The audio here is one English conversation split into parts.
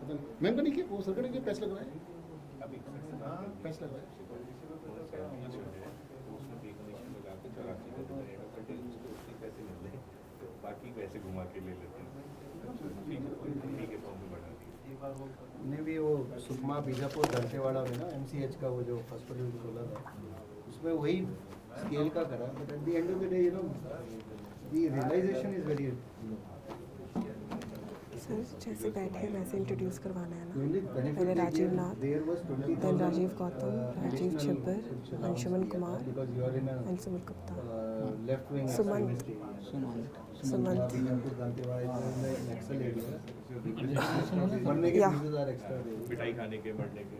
Ma'am को नहीं किया, वो सरकार ने किया, पैसे लगवाए, अभी पैसे लगवाए। उसमें पे कमीशन लगा के 84 का जो रेट ऑफ इंटरेस्ट उसको उतने पैसे मिल रहे हैं, तो बाकी पैसे घुमा के ले लेते हैं। ठीक है फॉर्म में बढ़ा दिए। ने भी वो सुकमा बीजापुर दंतेवाड़ा में ना MCH का वो जो हॉस्पिटल खोला था, उसमें वही स्केल का करा, but at the end of the day the realization is very sir जैसे बैठे वैसे इंट्रोड्यूस करवाना है ना। पहले राजीव नाथ, then राजीव गौतम, राजीव छिब्बर, अंशुमन कुमार, अंशुमन गुप्ता, सुमंत, या मिठाई खाने के, मरने के।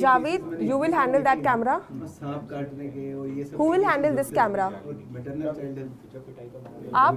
Javed, you will handle that camera. सांप काटने के और ये सब। Who will handle this camera? Maternal child आप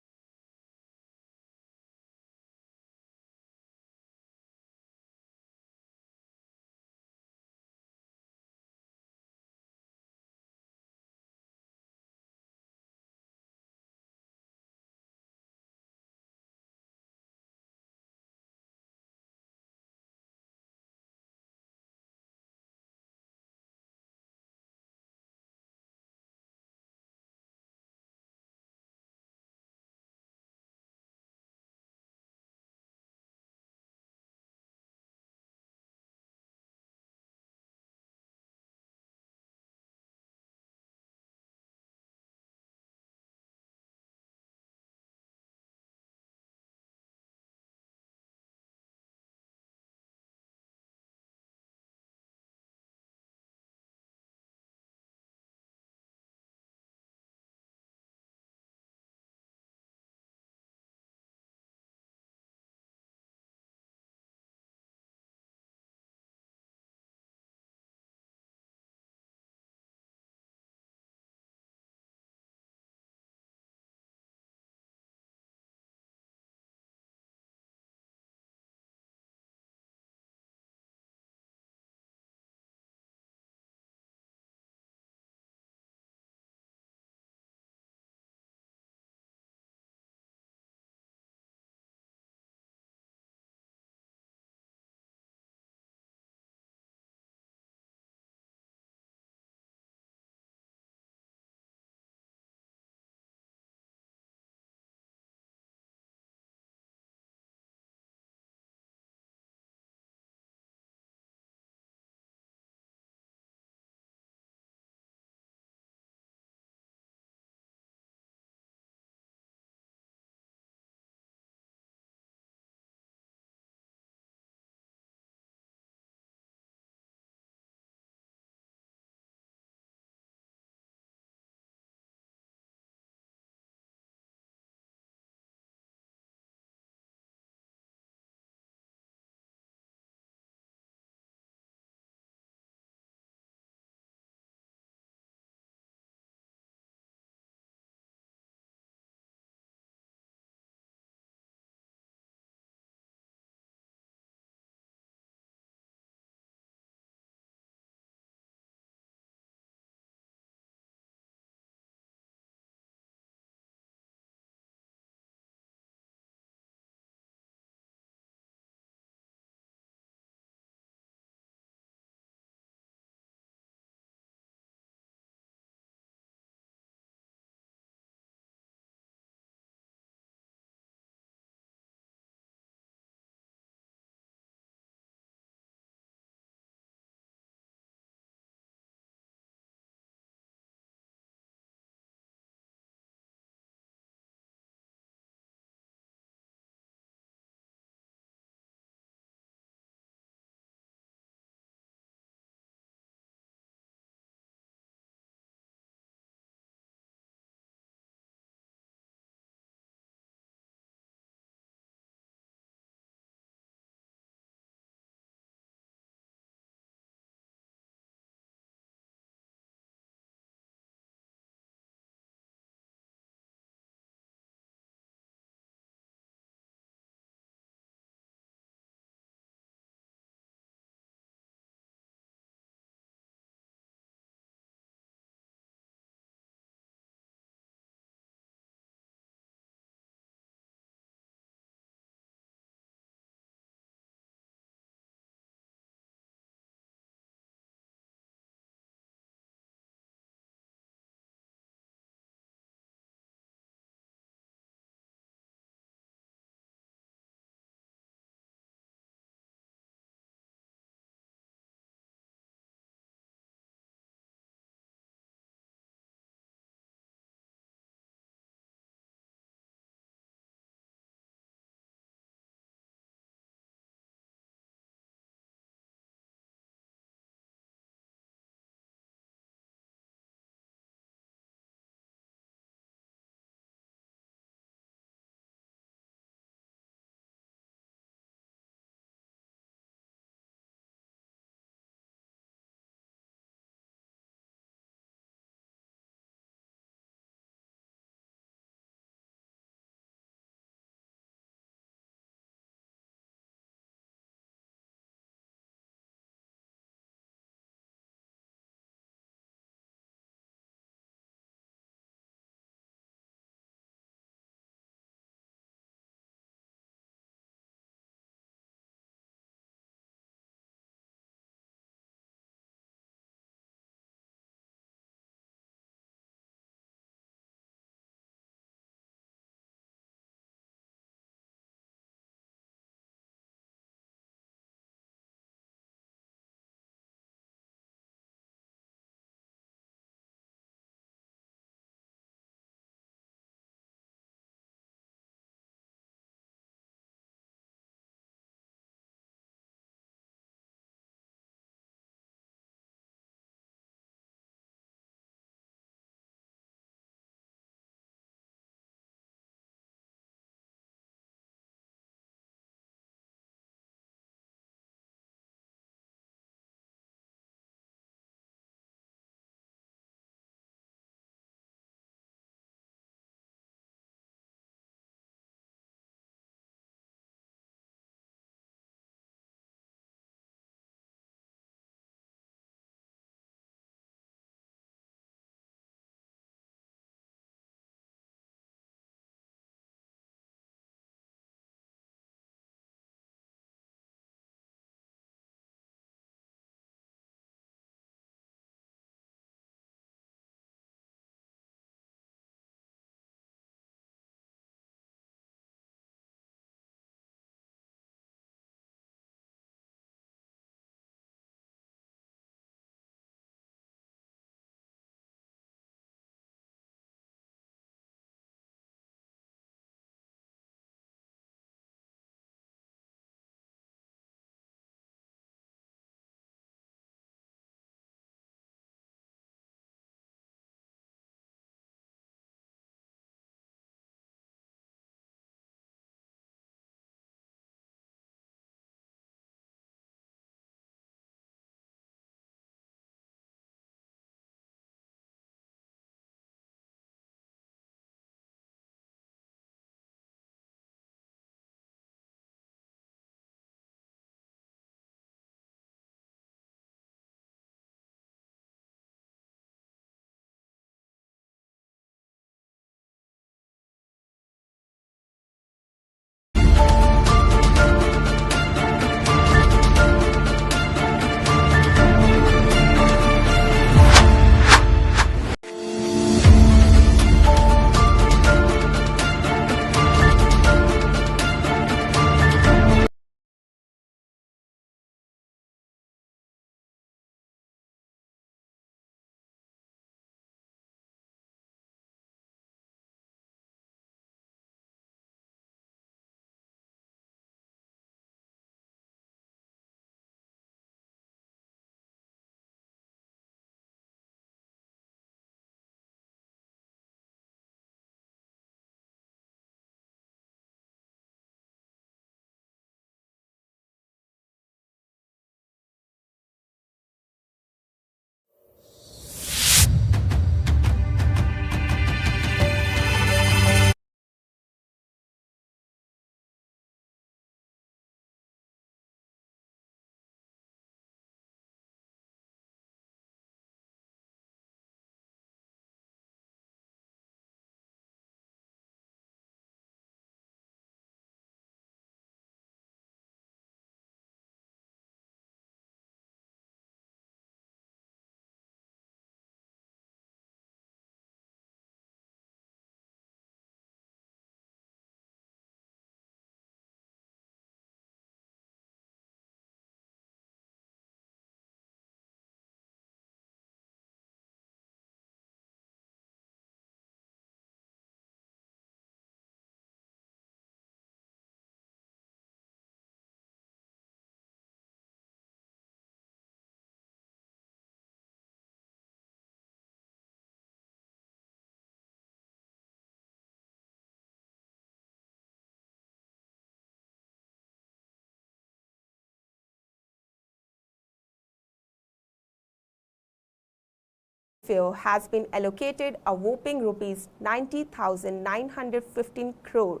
welfare has been allocated a whopping rupees 90,915 crore,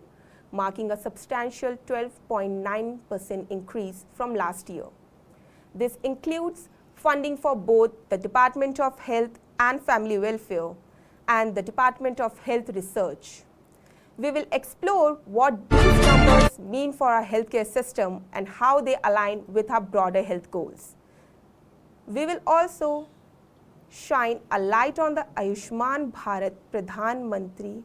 marking a substantial 12.9% increase from last year. This includes funding for both the Department of Health and Family Welfare and the Department of Health Research. We will explore what these numbers mean for our healthcare system and how they align with our broader health goals. We will also shine a light on the Ayushman Bharat Pradhan Mantri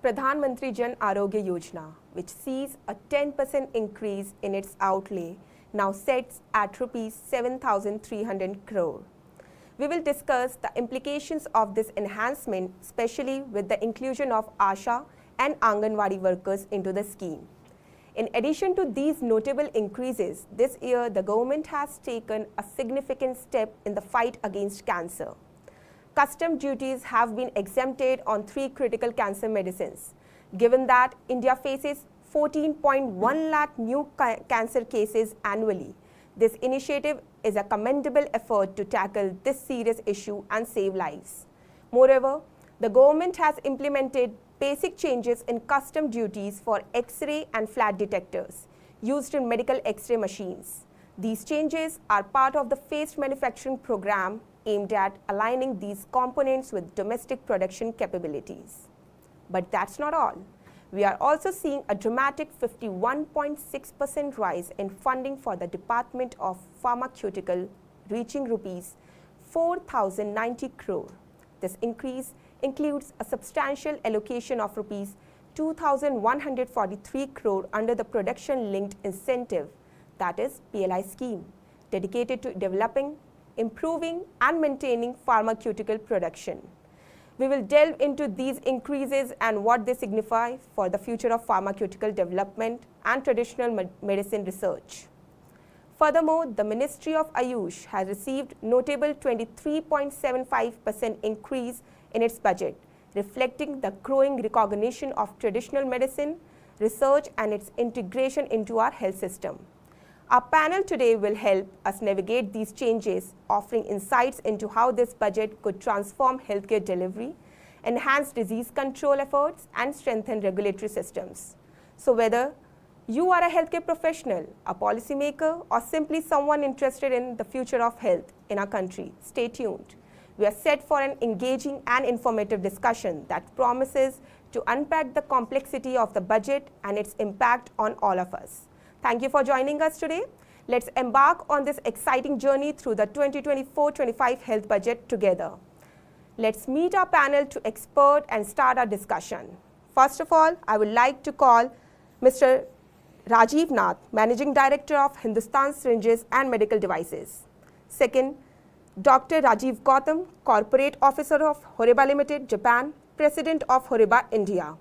Pradhan Mantri Jan Arogya Yojana, which sees a 10% increase in its outlay, now sets at rupees 7,300 crore. We will discuss the implications of this enhancement, especially with the inclusion of ASHA and Anganwadi workers into the scheme. In addition to these notable increases, this year the government has taken a significant step in the fight against cancer. Custom duties have been exempted on 3 critical cancer medicines. Given that India faces 14.1 lakh new cancer cases annually, this initiative is a commendable effort to tackle this serious issue and save lives. Moreover, the government has implemented basic changes in custom duties for X-ray and flat detectors used in medical X-ray machines. These changes are part of the phased manufacturing program aimed at aligning these components with domestic production capabilities. But that's not all. We are also seeing a dramatic 51.6% rise in funding for the Department of Pharmaceutical, reaching rupees 4,090 crore. This increase includes a substantial allocation of rupees 2,143 crore under the Production-Linked Incentive, that is PLI scheme, dedicated to developing, improving and maintaining pharmaceutical production. We will delve into these increases and what they signify for the future of pharmaceutical development and traditional medicine research. Furthermore, the Ministry of Ayush has received notable 23.75% increase in its budget, reflecting the growing recognition of traditional medicine, research and its integration into our health system. Our panel today will help us navigate these changes, offering insights into how this budget could transform healthcare delivery, enhance disease control efforts, and strengthen regulatory systems. So whether you are a healthcare professional, a policymaker, or simply someone interested in the future of health in our country, stay tuned. We are set for an engaging and informative discussion that promises to unpack the complexity of the budget and its impact on all of us. Thank you for joining us today. Let's embark on this exciting journey through the 2024-25 health budget together. Let's meet our panel to expert and start our discussion. First of all, I would like to call Mr. Rajiv Nath, Managing Director of Hindustan Syringes and Medical Devices. Second, Dr. Rajiv Gautam, Corporate Officer of Horeba Limited, Japan, President of Horeba, India.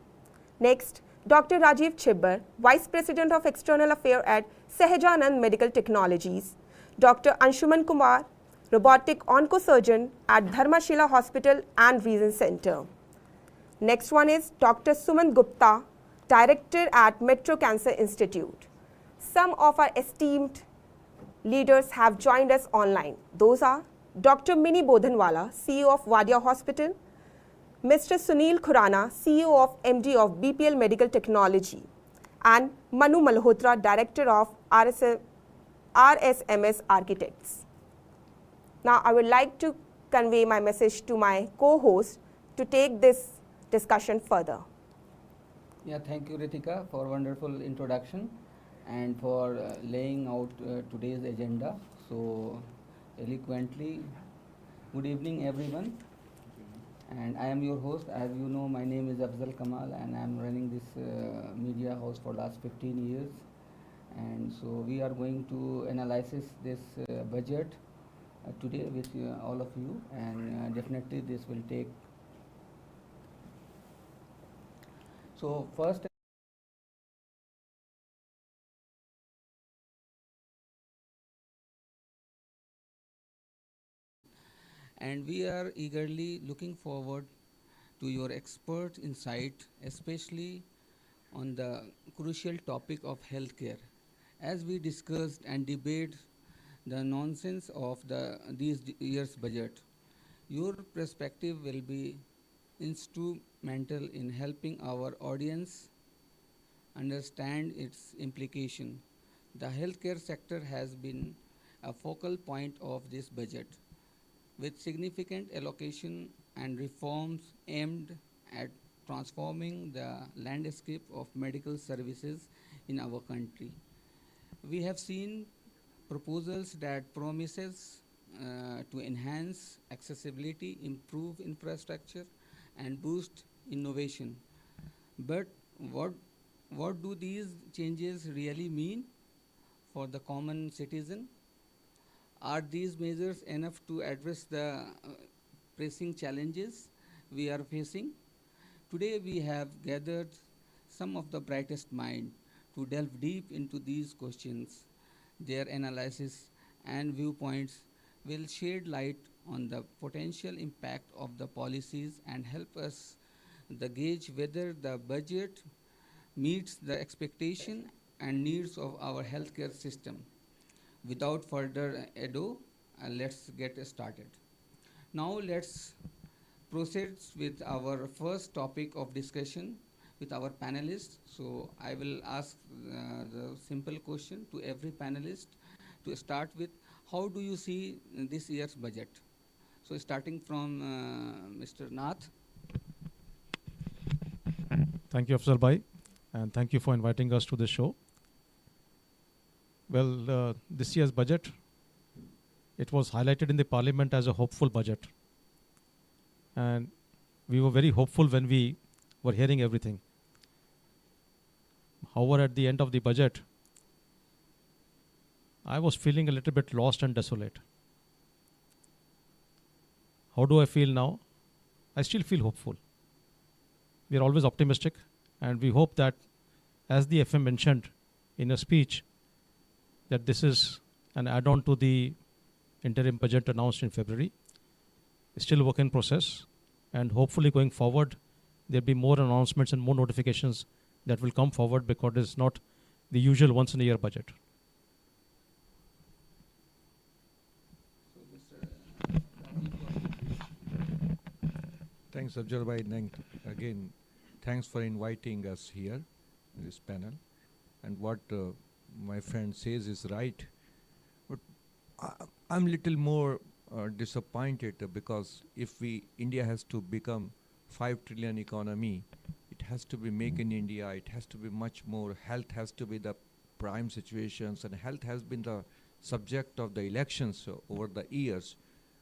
Next, Dr. Rajiv Chibbar, Vice President of External Affairs at Sahajanand Medical Technologies. Dr. Anshuman Kumar, Robotic Oncosurgeon at Dharmashila Hospital and Reason Center. Next one is Dr. Suman Gupta, Director at Metro Cancer Institute. Some of our esteemed leaders have joined us online. Those are Dr. Mini Bodhanwala, CEO of Wadia Hospital, Mr. Sunil Khurana, CEO of MD of BPL Medical Technology, and Manu Malhotra, Director of RSMS Architects. Now, I would like to convey my message to my co-host to take this discussion further. Yeah, thank you, Ritika, for wonderful introduction and for laying out today's agenda so eloquently. Good evening, everyone. And I am your host. As you know, my name is Afzal Kamal and I am running this media house for last 15 years. And so we are going to analyze this budget today with all of you, and definitely this will take. So first, and we are eagerly looking forward to your expert insight, especially on the crucial topic of healthcare. As we discussed and debate the nonsense of this year's budget, your perspective will be instrumental in helping our audience understand its implication. The healthcare sector has been a focal point of this budget, with significant allocation and reforms aimed at transforming the landscape of medical services in our country. We have seen proposals that promises to enhance accessibility, improve infrastructure, and boost innovation. But what do these changes really mean for the common citizen? Are these measures enough to address the pressing challenges we are facing? Today we have gathered some of the brightest minds to delve deep into these questions. Their analysis and viewpoints will shed light on the potential impact of the policies and help us the gauge whether the budget meets the expectation and needs of our healthcare system. Without further ado, let's get started. Now let's proceed with our first topic of discussion with our panelists. So I will ask the simple question to every panelist to start with, how do you see this year's budget? So starting from Mr. Nath. Thank you, Afzal Bhai, and thank you for inviting us to this show. Well, this year's budget, it was highlighted in the parliament as a hopeful budget. And we were very hopeful when we were hearing everything. However, at the end of the budget, I was feeling a little bit lost and desolate. How do I feel now? I still feel hopeful. We are always optimistic, and we hope that, as the FM mentioned in a speech, that this is an add-on to the interim budget announced in February. It's still a work in process, and hopefully going forward, there'll be more announcements and more notifications that will come forward, because it's not the usual once in a year budget. So Mr. Thanks, Afzal Bhai. Again, thanks for inviting us here in this panel. And what my friend says is right. But I'm little more disappointed because if India has to become 5 trillion economy, it has to be make in India, it has to be much more, health has to be the prime situations, and health has been the subject of the elections over the years.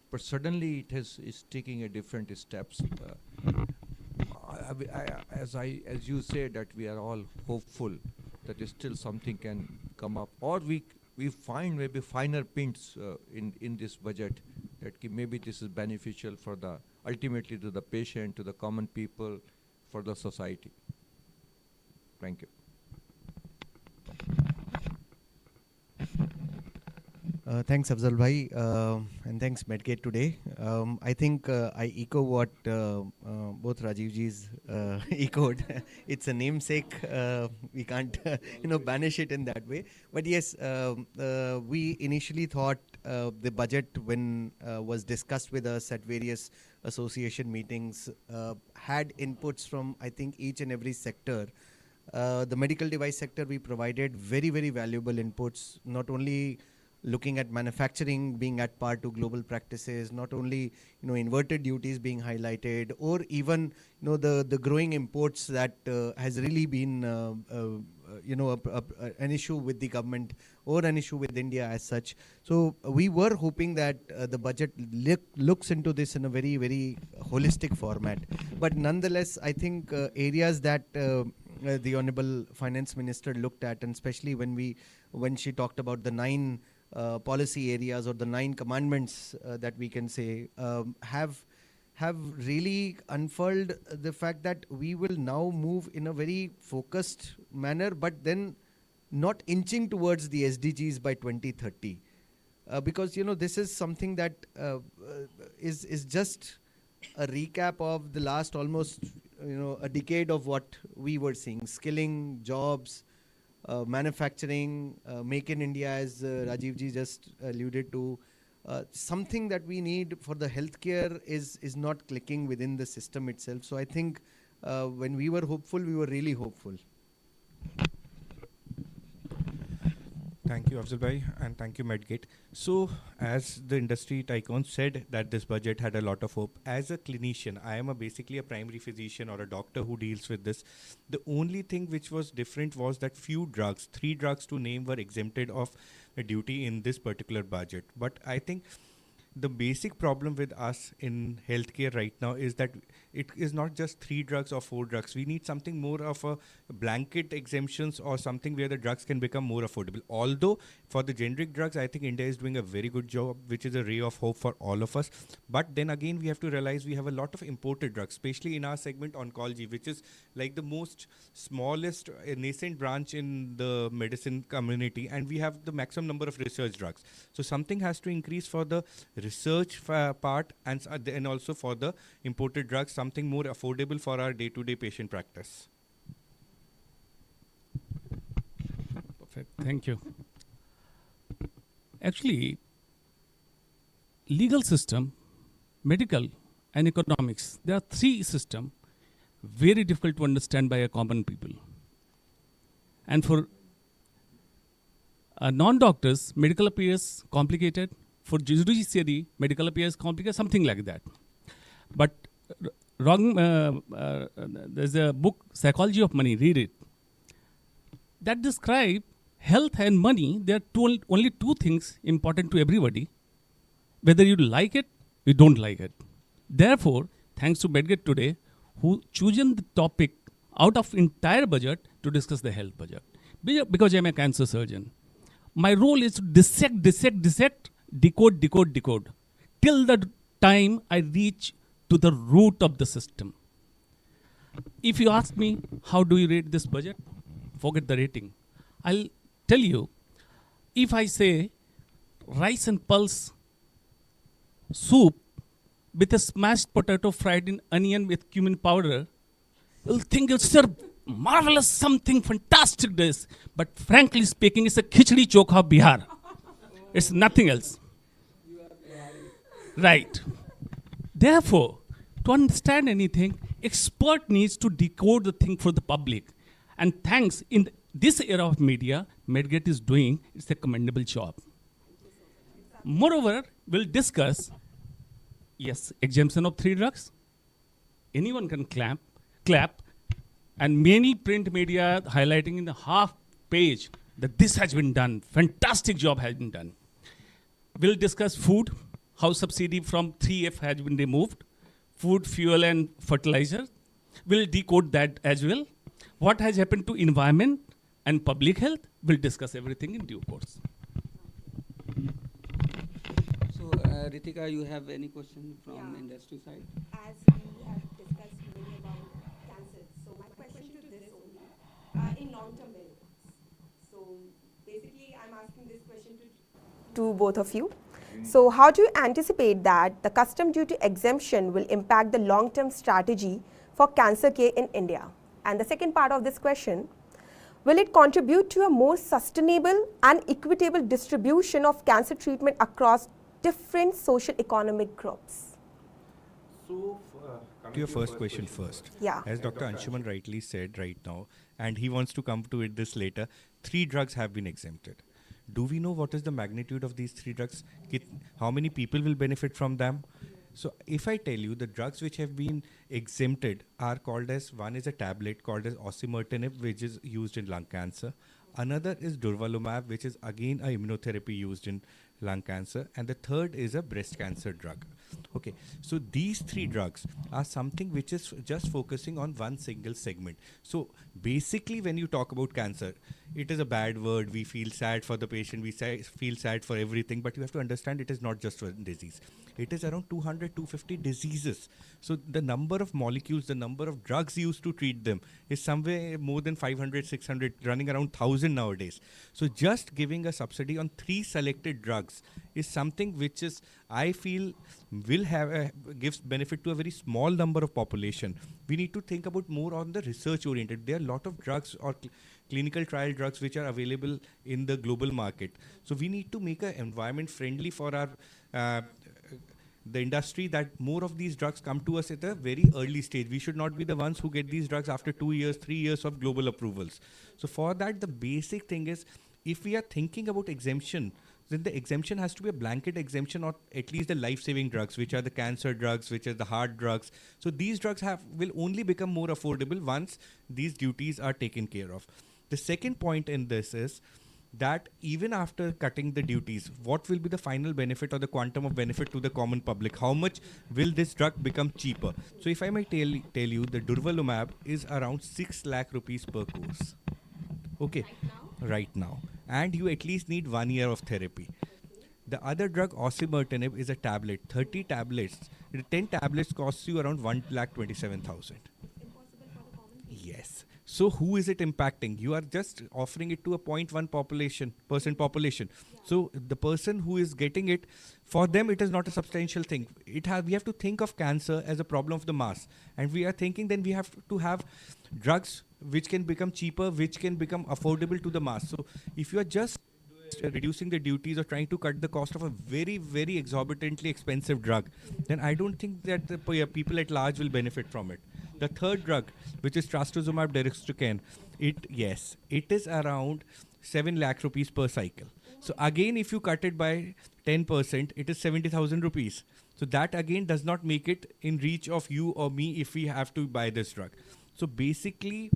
But suddenly it is taking a different steps. As you said, that we are all hopeful that still something can come up, or we find maybe finer points in this budget that maybe this is beneficial for the ultimately to the patient, to the common people, for the society. Thank you. Thanks, Afzal Bhai, and thanks, Medgate, today. I think I echo what both Rajivji's echoed. It's a namesake. We can't, banish it in that way. But yes, we initially thought the budget, when was discussed with us at various association meetings, had inputs from, I think, each and every sector. The medical device sector, we provided very, very valuable inputs, not only looking at manufacturing being at par to global practices, not only inverted duties being highlighted, or even the growing imports that has really been an issue with the government or an issue with India as such. So we were hoping that the budget looks into this in a very, very holistic format. But nonetheless, I think areas that the Honorable Finance Minister looked at, and especially when she talked about the 9 policy areas or the 9 commandments that we can say, have really unfurled the fact that we will now move in a very focused manner, but then not inching towards the SDGs by 2030. Because, this is something that is just a recap of the last almost, a decade of what we were seeing: skilling, jobs, manufacturing, make in India, as Rajivji just alluded to. Something that we need for the healthcare is not clicking within the system itself. So I think when we were hopeful, we were really hopeful. Thank you, Afzal Bhai, and thank you, Medgate. So, as the industry tycoon said that this budget had a lot of hope, as a clinician, I am basically a primary physician or a doctor who deals with this. The only thing which was different was that few drugs, 3 drugs to name, were exempted of a duty in this particular budget. But I think the basic problem with us in healthcare right now is that it is not just 3 drugs or 4 drugs. We need something more of a blanket exemptions or something where the drugs can become more affordable. Although for the generic drugs, I think India is doing a very good job, which is a ray of hope for all of us. But then again, we have to realize we have a lot of imported drugs, especially in our segment oncology, which is like the most smallest nascent branch in the medicine community, and we have the maximum number of research drugs. So something has to increase for the research part and also for the imported drugs, something more affordable for our day-to-day patient practice. Perfect. Thank you. Actually, legal system, medical, and economics, there are 3 systems very difficult to understand by a common people. And for non-doctors, medical appears complicated. For judiciary, medical appears complicated, something like that. But there's a book, Psychology of Money, read it. That describe health and money. There are only 2 things important to everybody. Whether you like it, you don't like it. Therefore, thanks to Medgate today, who chosen the topic out of entire budget to discuss the health budget. Because I'm a cancer surgeon. My role is to dissect, decode, till the time I reach to the root of the system. If you ask me, how do you rate this budget? Forget the rating. I'll tell you, if I say rice and pulse soup with a smashed potato fried in onion with cumin powder, you'll think it's a marvelous, something fantastic dish. But frankly speaking, it's a khichdi chokha Bihar. It's nothing else. Right. Therefore, to understand anything, expert needs to decode the thing for the public. And thanks, in this era of media, Medgate is doing, it's a commendable job. Moreover, we'll discuss, yes, exemption of 3 drugs. Anyone can clap, and many print media highlighting in the half page that this has been done, fantastic job has been done. We'll discuss food, how subsidy from 3F has been removed, food, fuel, and fertilizer. We'll decode that as well. What has happened to environment and public health? We'll discuss everything in due course. So, Ritika, you have any question from industry side? As we have discussed really about cancer, so my question to this only, in long-term benefits. So basically, I'm asking this question to both of you. So how do you anticipate that the custom duty exemption will impact the long-term strategy for cancer care in India? And the second part of this question, will it contribute to a more sustainable and equitable distribution of cancer treatment across different social economic groups? So, to your first question first. Yeah. As Dr. Anshuman rightly said right now, and he wants to come to it this later, 3 drugs have been exempted. Do we know what is the magnitude of these 3 drugs? How many people will benefit from them? So if I tell you the drugs which have been exempted are called as, one is a tablet called as osimertinib, which is used in lung cancer. Another is durvalumab, which is again a immunotherapy used in lung cancer. And the third is a breast cancer drug. Okay, so these 3 drugs are something which is just focusing on one single segment. So basically when you talk about cancer, it is a bad word. We feel sad for the patient. We feel sad for everything. But you have to understand it is not just one disease. It is around 200, 250 diseases. So the number of molecules, the number of drugs used to treat them is somewhere more than 500, 600, running around 1,000 nowadays. So just giving a subsidy on 3 selected drugs is something which is, I feel, will have gives benefit to a very small number of population. We need to think about more on the research oriented. There are a lot of drugs or clinical trial drugs which are available in the global market. So we need to make an environment friendly for our the industry, that more of these drugs come to us at a very early stage. We should not be the ones who get these drugs after 2 years, 3 years of global approvals. So for that, the basic thing is, if we are thinking about exemption, then the exemption has to be a blanket exemption, or at least the life-saving drugs, which are the cancer drugs, which are the heart drugs. So these drugs will only become more affordable once these duties are taken care of. The second point in this is, that even after cutting the duties, what will be the final benefit or the quantum of benefit to the common public? How much will this drug become cheaper? So if I might tell you, the durvalumab is around 6 lakh rupees per course. Okay, right now. And you at least need 1 year of therapy. The other drug, osimertinib, is a tablet. 30 tablets. 10 tablets costs you around 1,27,000. Yes. So who is it impacting? You are just offering it to a 0.1% population. So the person who is getting it, for them it is not a substantial thing. We have to think of cancer as a problem of the mass. And we are thinking then we have to have drugs which can become cheaper, which can become affordable to the mass. So if you are just reducing the duties or trying to cut the cost of a very, very exorbitantly expensive drug, then I don't think that the people at large will benefit from it. The third drug, which is trastuzumab deruxtecan, it is around 7 lakh rupees per cycle. So again, if you cut it by 10%, it is 70,000 rupees. So that again does not make it in reach of you or me if we have to buy this drug. So basically,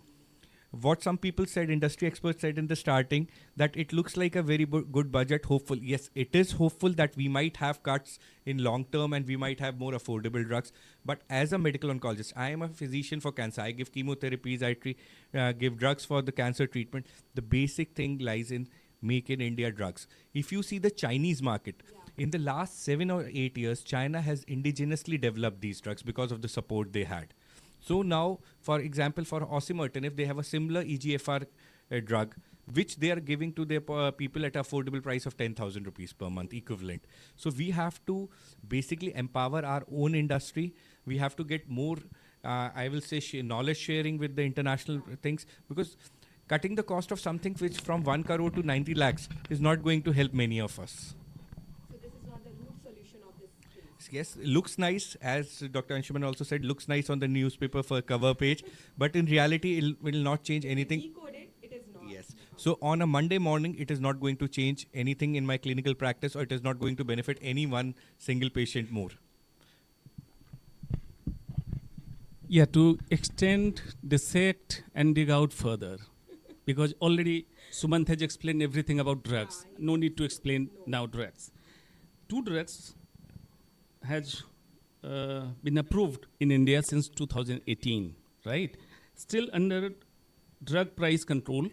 what some people said, industry experts said in the starting, that it looks like a very good budget, hopeful. Yes, it is hopeful that we might have cuts in long term and we might have more affordable drugs. But as a medical oncologist, I am a physician for cancer. I give chemotherapies, I give drugs for the cancer treatment. The basic thing lies in make in India drugs. If you see the Chinese market, in the last 7 or 8 years, China has indigenously developed these drugs because of the support they had. So now, for example, for osimertinib, they have a similar EGFR drug, which they are giving to their people at an affordable price of 10,000 rupees per month equivalent. So we have to basically empower our own industry. We have to get more, I will say, knowledge sharing with the international things, because cutting the cost of something which from 1 crore to 90 lakhs is not going to help many of us. Yes, looks nice, as Dr. Anshuman also said, looks nice on the newspaper for cover page, but in reality, it will not change anything. It is not. Yes. So on a Monday morning, it is not going to change anything in my clinical practice, or it is not going to benefit any one single patient more. Yeah, to extend, dissect, and dig out further, because already Sumant has explained everything about drugs. No need to explain now drugs. 2 drugs has been approved in India since 2018, right? Still under drug price control.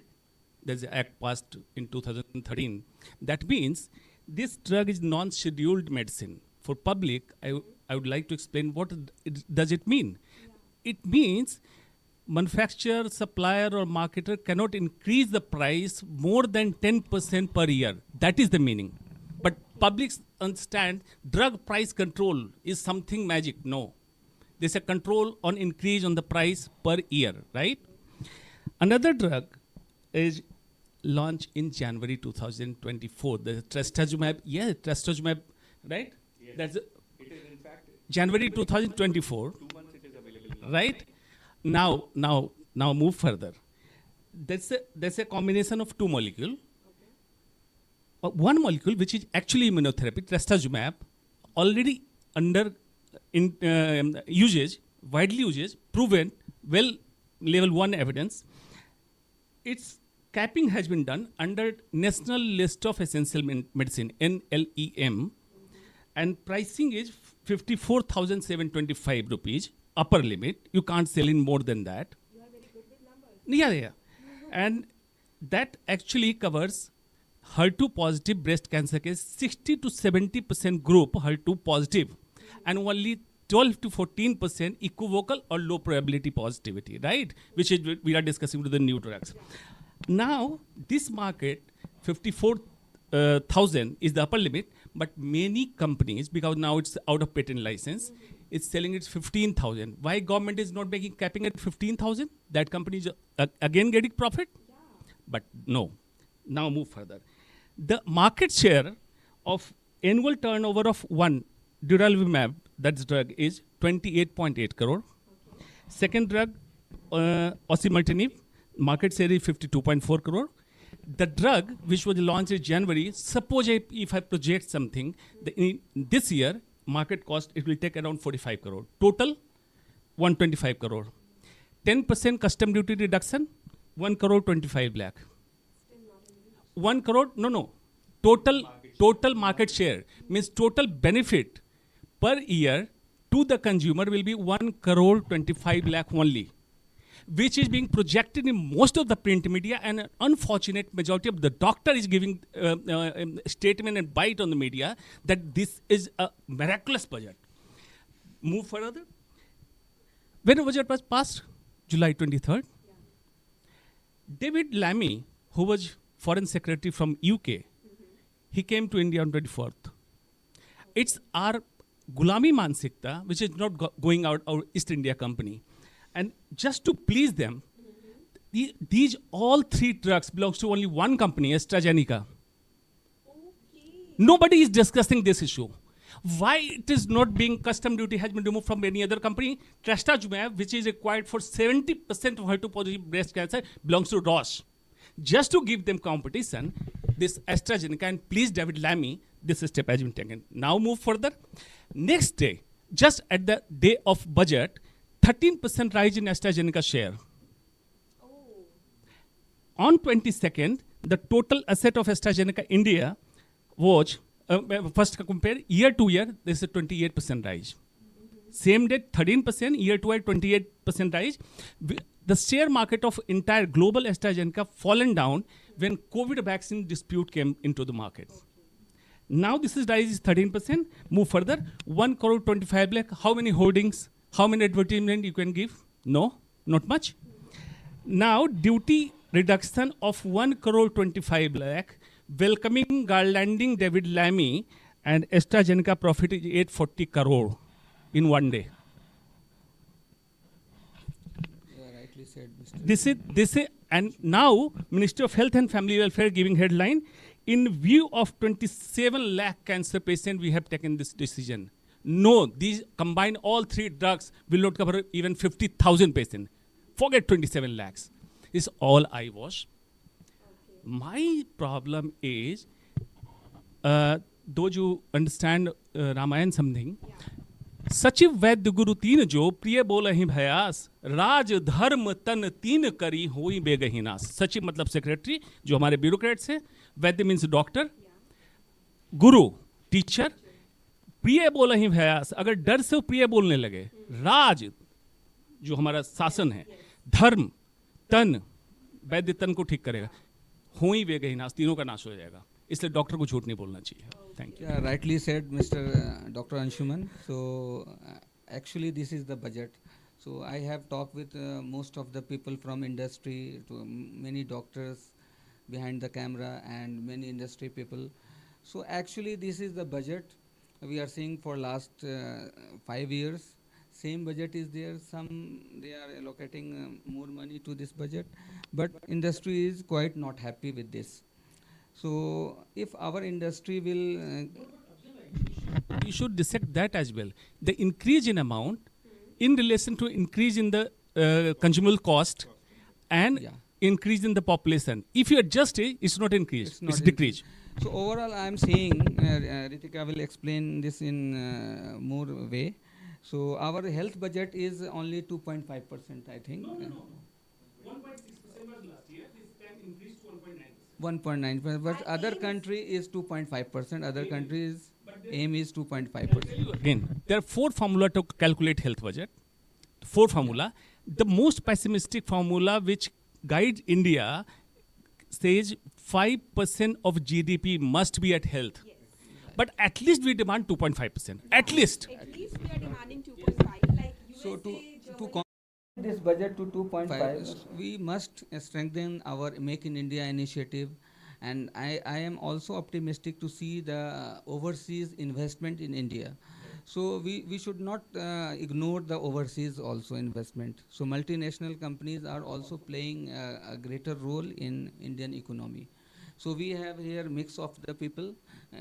There's an act passed in 2013. That means this drug is non-scheduled medicine. For public, I would like to explain what does it mean. It means manufacturer, supplier or marketer cannot increase the price more than 10% per year. That is the meaning. But public understand drug price control is something magic. No. There's a control on increase on the price per year, right? Another drug is launched in January 2024. The trastuzumab, trastuzumab, right? Yes. That's it is in fact January 2024. 2 months it is available. Right? Now move further. That's a combination of 2 molecules. One molecule, which is actually immunotherapy, trastuzumab, already under usage, widely used, proven, level 1 evidence. Its capping has been done under National List of Essential Medicine, NLEM, and pricing is 54,725 rupees, upper limit. You can't sell in more than that. You are very good with numbers. Yeah. And that actually covers HER2 positive breast cancer case, 60 to 70% group HER2 positive, and only 12 to 14% equivocal or low probability positivity, right? Which is we are discussing with the new drugs. Now, this market, 54,000 is the upper limit, but many companies, because now it's out of patent license, it's selling it 15,000. Why government is not making capping at 15,000? That company is again getting profit? Yeah. But no. Now move further. The market share of annual turnover of one durvalumab, that's drug, is 28.8 crore. Okay. Second drug, osimertinib, market share is 52.4 crore. The drug, which was launched in January, suppose if I project something, in this year, market cost, it will take around 45 crore. Total, 125 crore. 10% custom duty reduction, 1 crore 25 lakh. 1 crore, no. Total market share means total benefit per year to the consumer will be 1 crore 25 lakh only, which is being projected in most of the print media, and an unfortunate majority of the doctor is giving statement and bite on the media that this is a miraculous budget. Move further. When the budget was passed, July 23rd, David Lammy, who was foreign secretary from UK, he came to India on 24th. It's our Gulami Mansikta, which is not going out our East India Company. And just to please them, these all three drugs belongs to only one company, AstraZeneca. Nobody is discussing this issue. Why it is not being custom duty has been removed from any other company? Trastuzumab, which is required for 70% of HER2-positive breast cancer, belongs to Roche. Just to give them competition, this AstraZeneca, and please David Lammy, this step has been taken. Now move further. Next day, just at the day of budget, 13% rise in AstraZeneca share. On 22nd, the total asset of AstraZeneca India was, first compare year to year, there is a 28% rise. Same day, 13%, year to year, 28% rise. The share market of entire global AstraZeneca fallen down when COVID vaccine dispute came into the market. Now this is rise is 13%. Move further, 1 crore 25 lakh. How many holdings? How many advertisement you can give? No, not much. Now duty reduction of 1 crore 25 lakh, welcoming, garlanding David Lammy, and AstraZeneca profit is 840 crore in one day. Rightly said, Mr. This is, and now Ministry of Health and Family Welfare giving headline, in view of 27 lakh cancer patients, we have taken this decision. No, these combined all three drugs will not cover even 50,000 patients. Forget 27 lakhs. It's all eyewash. My problem is, those who understand Ramayana something, सचिव वैद्य गुरु तीन जो प्रिय बोल ही भयास राज धर्म तन तीन करी हुई बेगहीनास. सचिव मतलब सेक्रेटरी, जो हमारे ब्यूरोक्रेट्स हैं. वैद्य मीन्स डॉक्टर, गुरु टीचर, प्रिय बोल ही भयास, अगर डर से वो प्रिय बोलने लगे, राज जो हमारा शासन है, धर्म, तन, वैद्य तन को ठीक करेगा, हुई बेगहीनास, तीनों का नाश हो जाएगा. इसलिए डॉक्टर को झूठ नहीं बोलना चाहिए. Thank you. Yeah, rightly said, Mr. Dr. Anshuman. So actually this is the budget. So I have talked with most of the people from industry, to many doctors behind the camera and many industry people. So actually this is the budget we are seeing for last 5 years. Same budget is there. Some they are allocating more money to this budget, but industry is quite not happy with this. So if our industry will you should dissect that as well. The increase in amount in relation to increase in the consumable cost and increase in the population. If you adjust it, it's not increase, it's decrease. So overall I am saying, Ritika will explain this in more way. So our health budget is only 2.5%, I think. No. 1.6% was last year. This can increase to 1.9%. 1.9%, but other country is 2.5%. Other countries aim is 2.5%. Again, there are 4 formula to calculate health budget. 4 formula. The most pessimistic formula which guides India says 5% of GDP must be at health. Yes. But at least we demand 2.5%. At least. At least we are demanding 2.5. Like So to this budget to 2.5, we must strengthen our Make in India initiative, and I am also optimistic to see the overseas investment in India. So we should not ignore the overseas also investment. So multinational companies are also playing a greater role in Indian economy. So we have here mix of the people,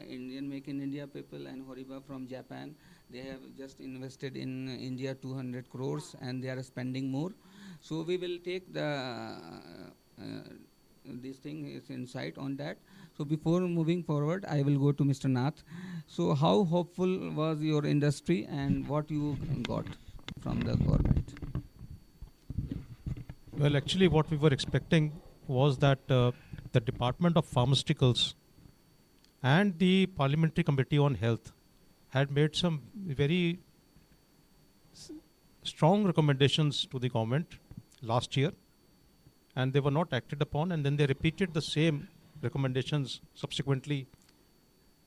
Indian Make in India people and Horiba from Japan. They have just invested in India 200 crores and they are spending more. So we will take the this thing is insight on that. So before moving forward, I will go to Mr. Nath. So how hopeful was your industry and what you got from the government? Well, actually what we were expecting was that the Department of Pharmaceuticals and the Parliamentary Committee on Health had made some very strong recommendations to the government last year, and they were not acted upon, and then they repeated the same recommendations subsequently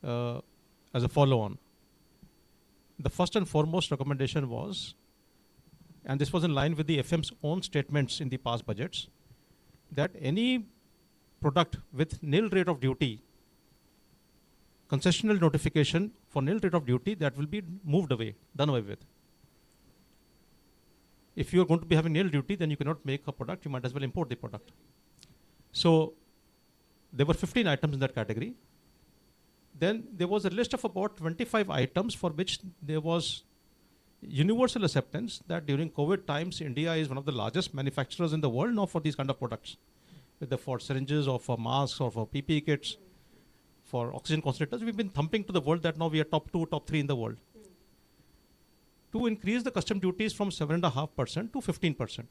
as a follow-on. The first and foremost recommendation was, and this was in line with the FM's own statements in the past budgets, that any product with nil rate of duty, concessional notification for nil rate of duty, that will be moved away, done away with. If you are going to be having nil duty, then you cannot make a product, you might as well import the product. So there were 15 items in that category. Then there was a list of about 25 items for which there was universal acceptance that during COVID times, India is one of the largest manufacturers in the world now for these kind of products, whether for syringes or for masks or for PPE kits, for oxygen concentrators. We've been thumping to the world that now we are top 2, top 3 in the world. To increase the custom duties from 7.5% to 15%.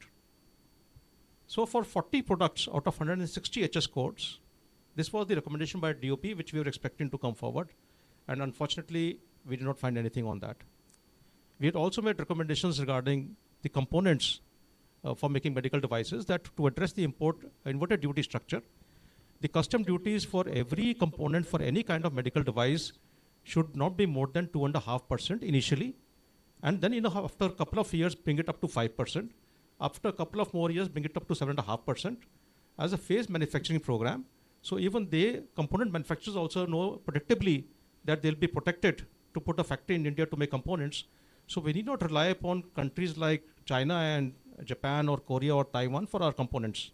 So for 40 products out of 160 HS codes, this was the recommendation by DOP, which we were expecting to come forward. And unfortunately, we did not find anything on that. We had also made recommendations regarding the components for making medical devices, that to address the inverted duty structure, the custom duties for every component for any kind of medical device should not be more than 2.5% initially. And then after a couple of years, bring it up to 5%. After a couple of more years, bring it up to 7.5% as a phased manufacturing program. So even component manufacturers also know predictably that they'll be protected to put a factory in India to make components. So we need not rely upon countries like China and Japan or Korea or Taiwan for our components.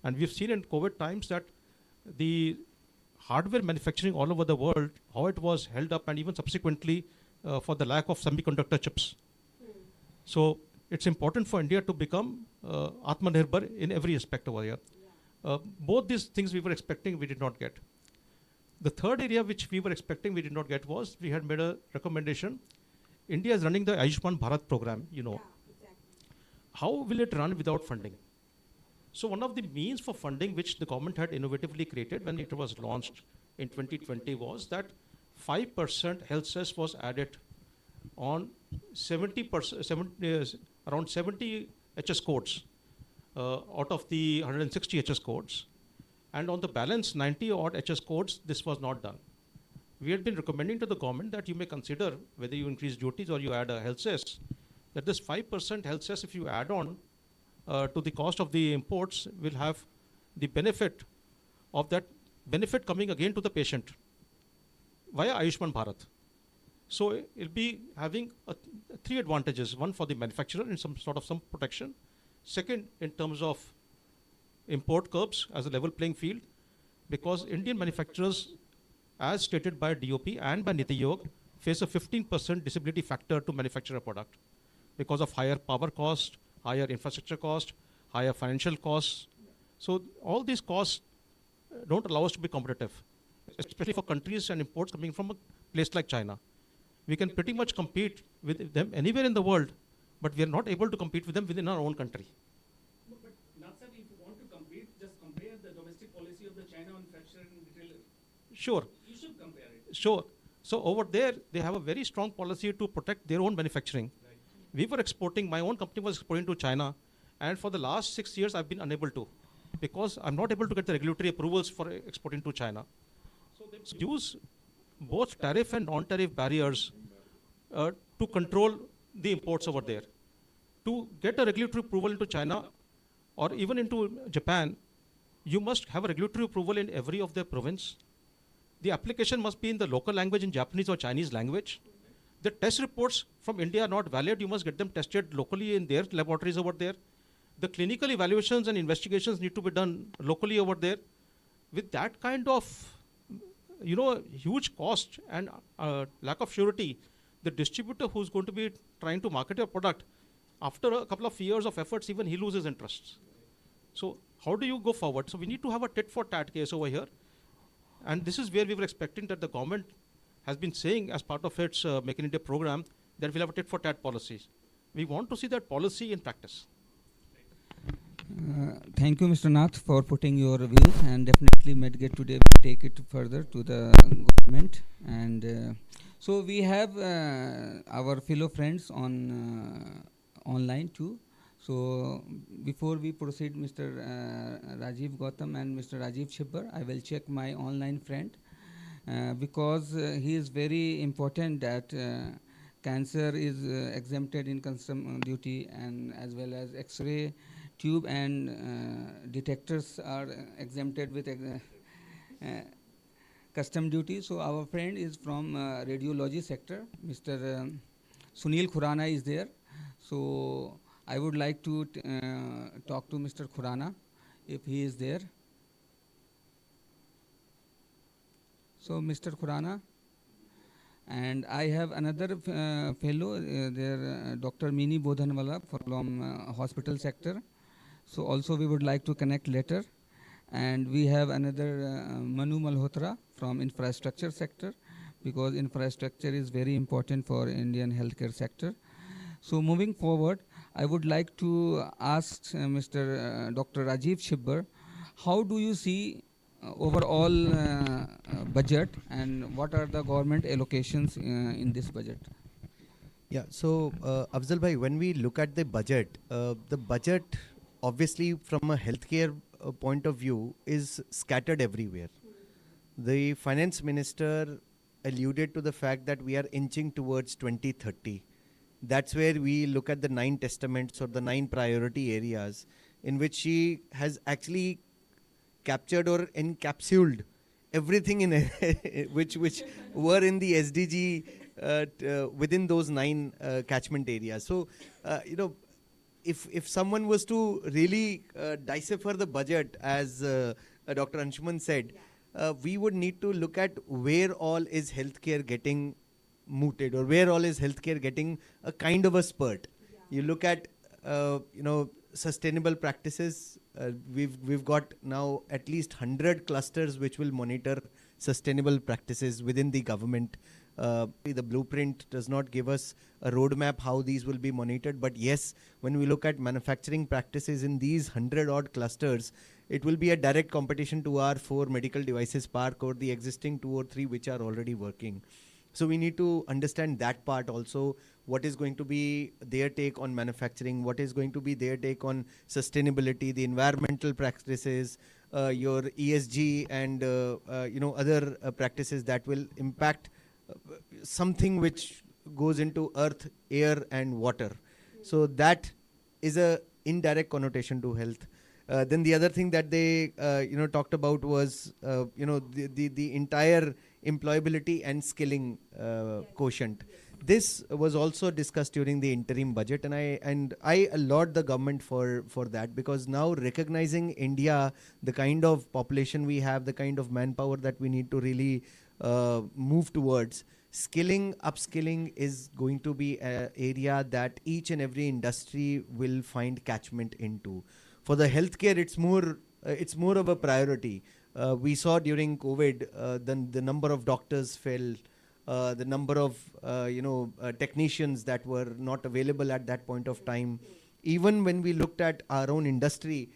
And we've seen in COVID times that the hardware manufacturing all over the world, how it was held up, and even subsequently for the lack of semiconductor chips. So it's important for India to become Atmanirbhar in every aspect over here. Both these things we were expecting, we did not get. The third area which we were expecting, we did not get, was we had made a recommendation. India is running the Ayushman Bharat program, you know. Yeah, exactly. How will it run without funding? So one of the means for funding which the government had innovatively created when it was launched in 2020 was that 5% health cess was added on 70%, around 70 HS codes out of the 160 HS codes. And on the balance 90 odd HS codes, this was not done. We had been recommending to the government that you may consider whether you increase duties or you add a health cess, that this 5% health cess, if you add on to the cost of the imports, will have the benefit of that benefit coming again to the patient via Ayushman Bharat. So it'll be having three advantages. One, for the manufacturer in some protection. Second, in terms of import curbs as a level playing field, because Indian manufacturers, as stated by DOP and by Niti Aayog, face a 15% disability factor to manufacture a product because of higher power cost, higher infrastructure cost, higher financial costs. So all these costs don't allow us to be competitive, especially for countries and imports coming from a place like China. We can pretty much compete with them anywhere in the world, but we are not able to compete with them within our own country. No, but Nathsar, if you want to compete, just compare the domestic policy of the China manufacturer and retailer. Sure. You should compare it. Sure. So over there, they have a very strong policy to protect their own manufacturing. Right. We were exporting, my own company was exporting to China, and for the last 6 years, I've been unable to, because I'm not able to get the regulatory approvals for exporting to China. So they use both tariff and non-tariff barriers to control the imports over there. To get a regulatory approval into China or even into Japan, you must have a regulatory approval in every of their province. The application must be in the local language, in Japanese or Chinese language. The test reports from India are not valid. You must get them tested locally in their laboratories over there. The clinical evaluations and investigations need to be done locally over there. With that kind of, huge cost and lack of surety, the distributor who's going to be trying to market your product, after a couple of years of efforts, even he loses interests. So how do you go forward? So we need to have a tit for tat case over here. And this is where we were expecting that the government has been saying as part of its Make in India program that we'll have a tit for tat policy. We want to see that policy in practice. Thank you, Mr. Nath, for putting your views, and definitely Medgate today will take it further to the government. And so we have our fellow friends on online too. So before we proceed, Mr. Rajiv Gautam and Mr. Rajiv Chibbar, I will check my online friend because he is very important that cancer is exempted in custom duty, and as well as X-ray tube and detectors are exempted with custom duty. So our friend is from radiology sector. Mr. Sunil Khurana is there. So I would like to talk to Mr. Khurana if he is there. So Mr. Khurana. And I have another fellow there, Dr. Mini Bodhanwala from hospital sector. So also we would like to connect later. And we have another Manu Malhotra from infrastructure sector, because infrastructure is very important for Indian healthcare sector. So moving forward, I would like to ask Mr. Dr. Rajiv Chibbar, how do you see overall budget, and what are the government allocations in this budget? Yeah, so Afzal bhai, when we look at the budget obviously from a healthcare point of view is scattered everywhere. The finance minister alluded to the fact that we are inching towards 2030. That's where we look at the 9 testaments or the 9 priority areas in which she has actually captured or encapsulated everything in which were in the SDG within those 9 catchment areas. So, if someone was to really decipher the budget, as Dr. Anshuman said, we would need to look at where all is healthcare getting mooted, or where all is healthcare getting a kind of a spurt. You look at, sustainable practices. We've got now at least 100 clusters which will monitor sustainable practices within the government. The blueprint does not give us a roadmap how these will be monitored, but yes, when we look at manufacturing practices in these 100 odd clusters, it will be a direct competition to our 4 medical devices park or the existing 2 or 3 which are already working. So we need to understand that part also. What is going to be their take on manufacturing? What is going to be their take on sustainability, the environmental practices, your ESG, and other practices that will impact something which goes into earth, air, and water. So that is a indirect connotation to health. Then the other thing that they talked about was the entire employability and skilling quotient. This was also discussed during the interim budget, and I laud the government for that, because now recognizing India, the kind of population we have, the kind of manpower that we need to really move towards, skilling, upskilling is going to be an area that each and every industry will find catchment into. For the healthcare, it's more of a priority. We saw during COVID, the number of doctors fell, the number of technicians that were not available at that point of time. Even when we looked at our own industry,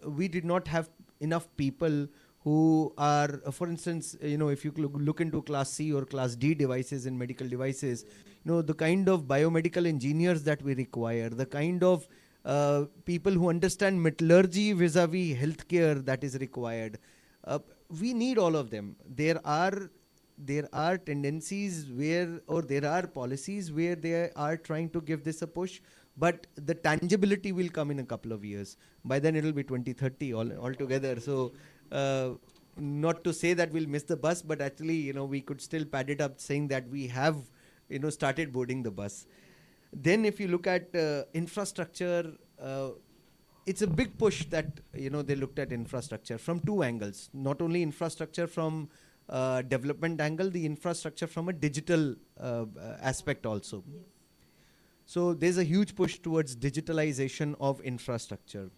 we did not have enough people who are, for instance, if you look into class C or class D devices in medical devices, the kind of biomedical engineers that we require, the kind of people who understand metallurgy vis-a-vis healthcare that is required. We need all of them. There are tendencies where, or there are policies where they are trying to give this a push, but the tangibility will come in a couple of years. By then it will be 2030 altogether. So not to say that we'll miss the bus, but actually, we could still pad it up saying that we have, started boarding the bus. Then if you look at infrastructure, it's a big push that, they looked at infrastructure from 2 angles. Not only infrastructure from development angle, the infrastructure from a digital aspect also. Yes. So there's a huge push towards digitalization of infrastructure.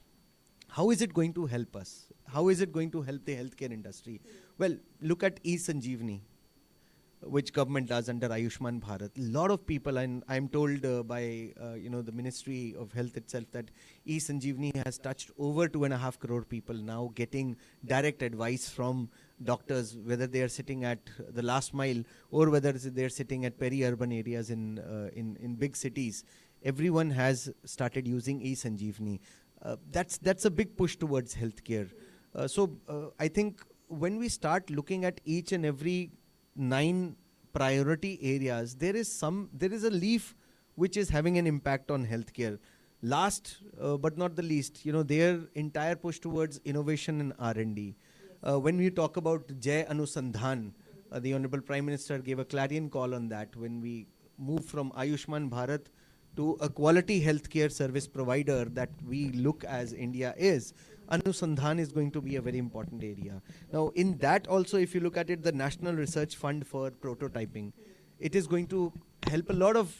How is it going to help us? How is it going to help the healthcare industry? Well, look at e-Sanjeevani. which government does under Ayushman Bharat. A lot of people, and I'm told by the Ministry of Health itself, that e-Sanjeevani has touched over 2.5 crore people now getting direct advice from doctors, whether they are sitting at the last mile or whether they're sitting at peri-urban areas in big cities. Everyone has started using e-Sanjeevani. That's a big push towards healthcare. So I think when we start looking at each and every 9 priority areas, there is a leaf which is having an impact on healthcare. Last but not the least, their entire push towards innovation and R&D. When we talk about Jai Anusandhan, the Honorable Prime Minister gave a clarion call on that when we moved from Ayushman Bharat to a quality healthcare service provider that we look as India is. Anusandhan is going to be a very important area. Now, in that also, if you look at it, the National Research Fund for prototyping, it is going to help a lot of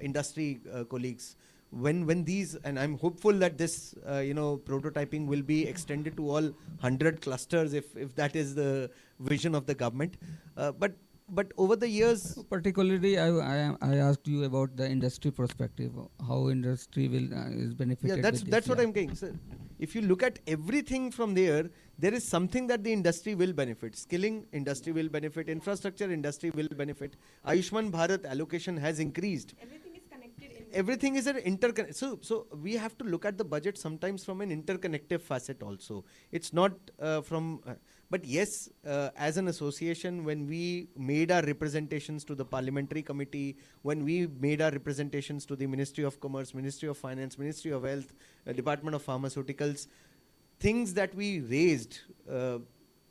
industry colleagues. When these, and I'm hopeful that this prototyping will be extended to all 100 clusters if that is the vision of the government. But over the years, Particularly, I asked you about the industry perspective, how industry will is benefited. yeah, with this, that's what I'm saying. So if you look at everything from there is something that the industry will benefit. Skilling, industry will benefit. Infrastructure, industry will benefit. Ayushman Bharat allocation has increased. Everything is connected. Everything is an interconnect. So we have to look at the budget sometimes from an interconnective facet also. It's not from. But yes, as an association, when we made our representations to the parliamentary committee, when we made our representations to the Ministry of Commerce, Ministry of Finance, Ministry of Health, Department of Pharmaceuticals, things that we raised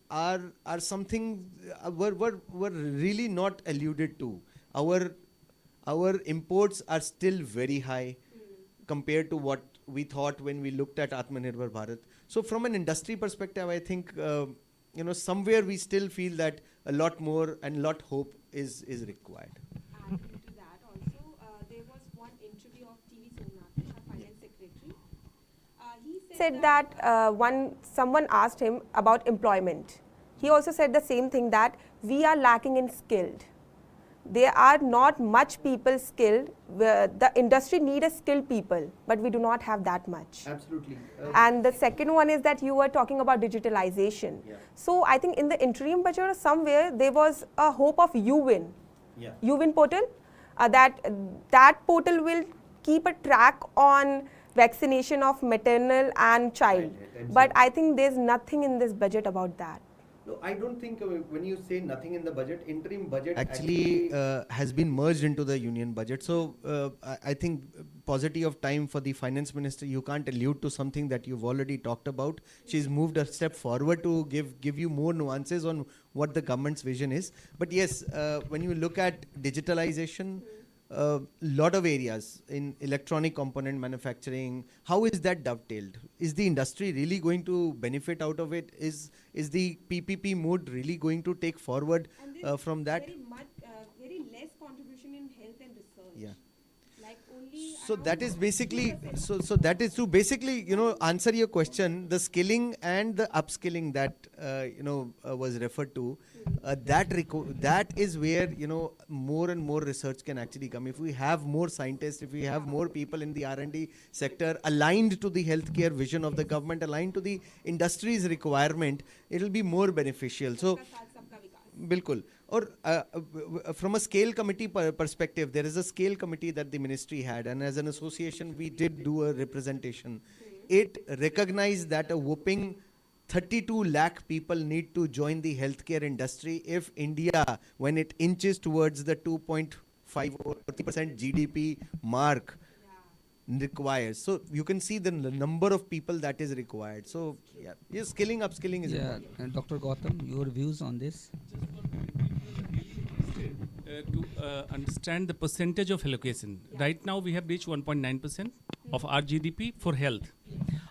are something were really not alluded to. Our imports are still very high compared to what we thought when we looked at Atmanirbhar Bharat. So from an industry perspective, I think somewhere we still feel that a lot more and lot hope is required. Adding to that also, there was one interview of TV Somnath, our finance secretary. He said that someone asked him about employment. He also said the same thing, that we are lacking in skilled. There are not much people skilled. The industry needs skilled people, but we do not have that much. Absolutely. And the second one is that you were talking about digitalization. Yeah. So I think in the interim budget or somewhere there was a hope of UWin. Yeah. UWin portal, that portal will keep a track on vaccination of maternal and child. Right. But I think there's nothing in this budget about that. No, I don't think when you say nothing in the budget, interim budget actually has been merged into the union budget. So I think paucity of time for the finance minister, you can't allude to something that you've already talked about. She's moved a step forward to give you more nuances on what the government's vision is. But yes, when you look at digitalization, lot of areas in electronic component manufacturing, how is that dovetailed? Is the industry really going to benefit out of it? Is the PPP mode really going to take forward from that? Very less contribution in health and research. Yeah. Like only So that is basically so that is to basically answer your question. The skilling and the upskilling that was referred to, that is where more and more research can actually come. If we have more scientists, if we have more people in the R&D sector aligned to the healthcare vision of the government, aligned to the industry's requirement, it will be more beneficial. So. Bilkul. Or from a scale committee perspective, there is a scale committee that the ministry had, and as an association we did do a representation. It recognized that a whopping 32 lakh people need to join the healthcare industry if India, when it inches towards the 2.5 or 30% GDP mark, requires. So you can see the number of people that is required. So yeah, skilling, upskilling is important. And Dr. Gautam, your views on this? To understand the percentage of allocation. Right now we have reached 1.9% of our GDP for health.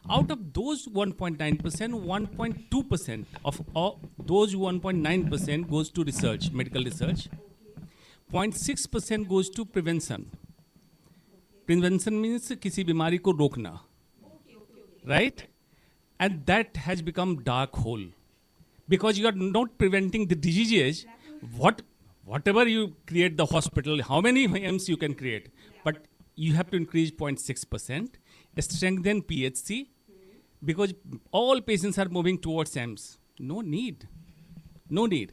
Out of those 1.9%, 1.2% of all those 1.9% goes to research, medical research. 0.6% goes to prevention. Prevention means किसी बीमारी को रोकना, right? And that has become dark hole because you are not preventing the diseases. whatever you create the hospital, how many AIIMS you can create, but you have to increase 0.6%, strengthen PHC, because all patients are moving towards AIIMS. No need. No need.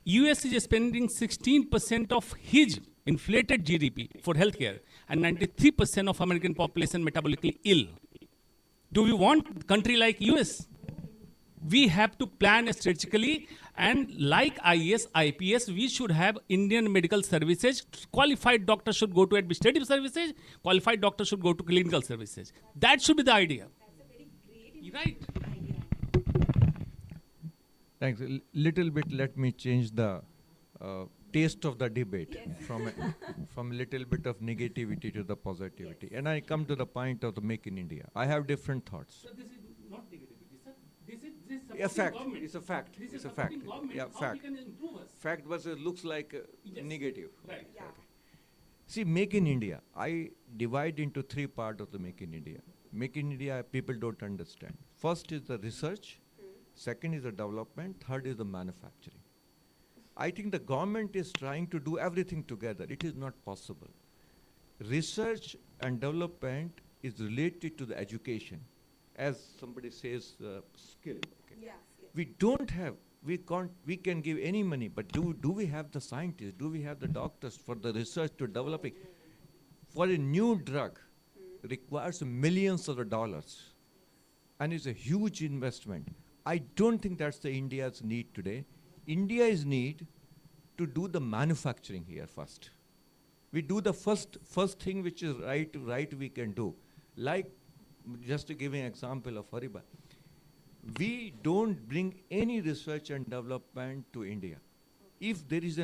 US is spending 16% of his inflated GDP for healthcare, and 93% of American population metabolically ill. Do we want country like US? We have to plan strategically, and like IAS, IPS, we should have Indian medical services. Qualified doctors should go to administrative services, qualified doctors should go to clinical services. That should be the idea. Right. Thanks. Little bit, let me change the taste of the debate from a little bit of negativity to the positivity. Yes. And I come to the point of the Make in India. I have different thoughts. So this is not negativity, sir. This is A fact. government. It's a fact. This It's is a fact. government. Yeah, How fact. we can improve us. Fact versus looks like Yes. negative. Right. Yeah. See, Make in India, I divide into three parts of the Make in India. Make in India, people don't understand. First is the research, second is the development, third is the manufacturing. I think the government is trying to do everything together. It is not possible. Research and development is related to the education. As somebody says, skill. Okay. Yes. We don't have, we can give any money, but do we have the scientists, do we have the doctors for the research to develop it? For a new drug requires millions of dollars and it's a huge investment. I don't think that's the India's need today. India is need to do the manufacturing here first. We do the first thing which is right we can do. Like, just to give an example of Hariba, we don't bring any research and development to India. If there is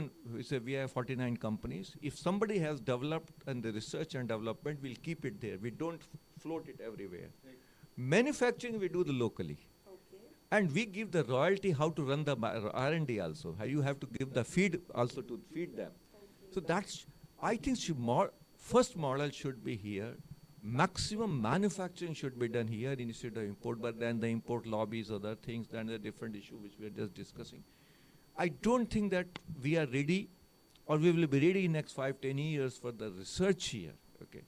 we have 49 companies. If somebody has developed and the research and development, we'll keep it there. We don't float it everywhere. Right. Manufacturing, we do the locally. Okay. And we give the royalty how to run the R&D also. How you have to give the feed also to feed them. Okay. So that's, I think first model should be here. Maximum manufacturing should be done here instead of import, but then the import lobbies, other things, then a different issue which we are just discussing. I don't think that we are ready, or we will be ready in next 5-10 years for the research here. Okay,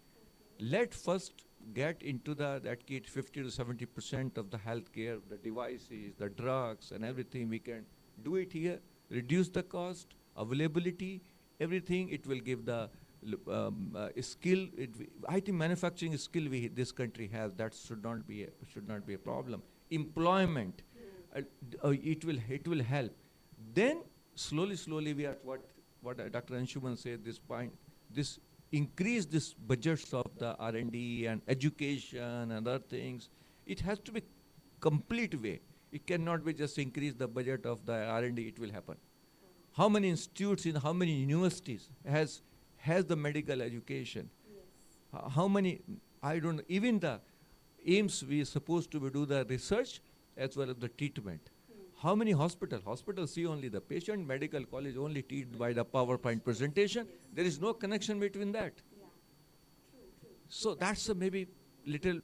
let first get into that 50 to 70% of the healthcare, the devices, the drugs, and everything. We can do it here, reduce the cost, availability, everything. It will give the skill. I think manufacturing skill this country has. That should not be a problem. Employment, it will help. Then slowly we are what Dr. Anshuman said, this point, this increase this budgets of the R&D and education and other things. It has to be complete way. It cannot be just increase the budget of the R&D, it will happen. How many institutes in how many universities has the medical education? Yes. How many, I don't know, even the AIIMS we are supposed to do the research as well as the treatment. How many hospitals see only the patient, medical college only treat by the PowerPoint presentation. Yes. There is no connection between that. Yeah. True. So that's a maybe little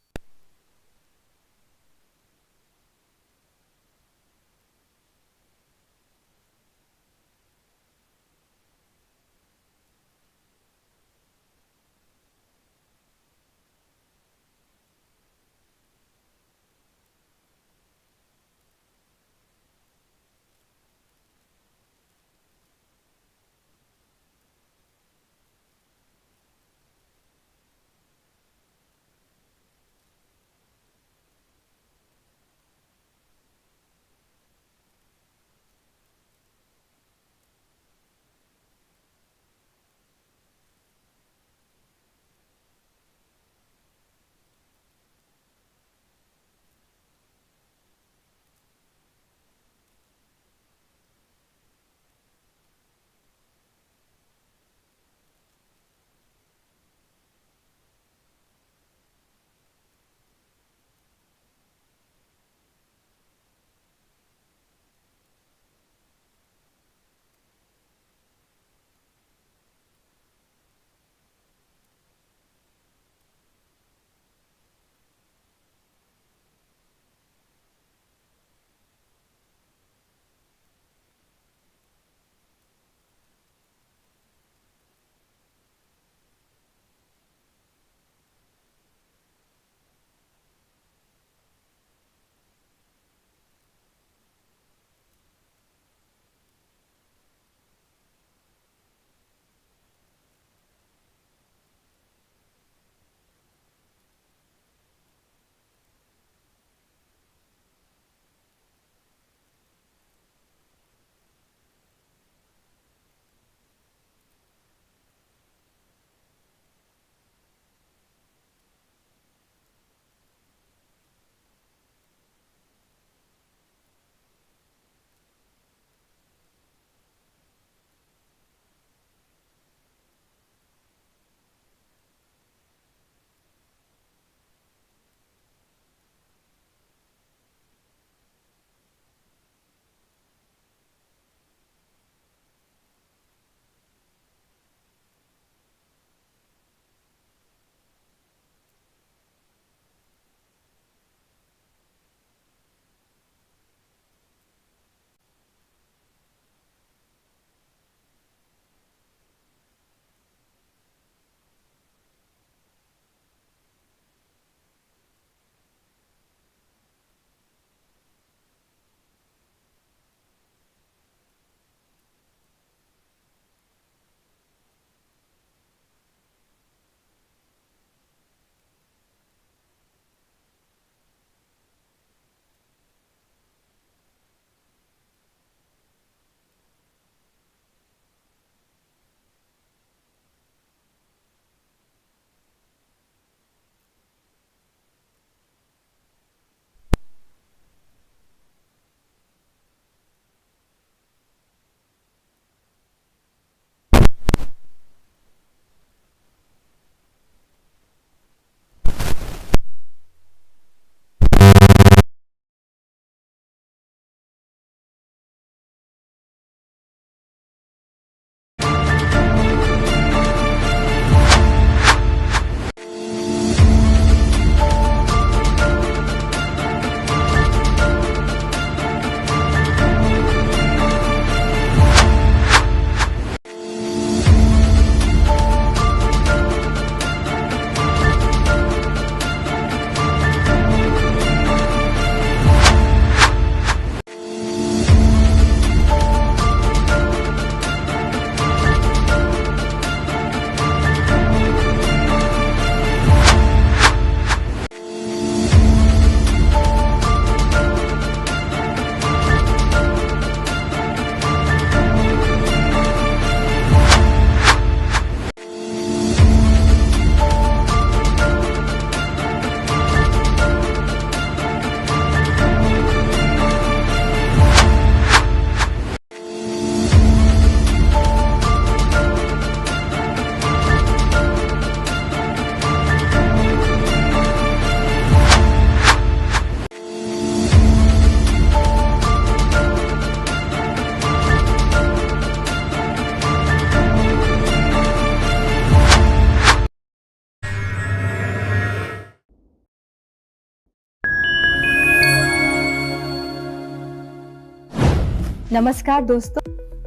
नमस्कार दोस्तों,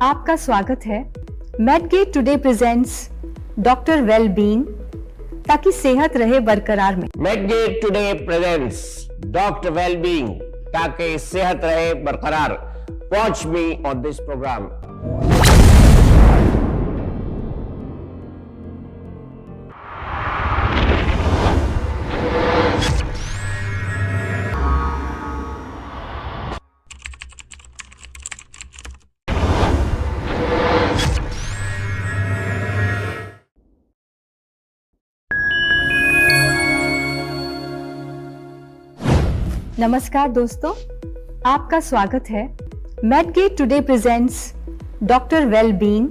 आपका स्वागत है। Medgate today presents doctor well being, ताकि सेहत रहे बरकरार में। Medgate today presents Dr. Wellbeing, ताकि सेहत रहे बरकरार। Watch me on this program. नमस्कार दोस्तों, आपका स्वागत है। Medgate today presents doctor well being,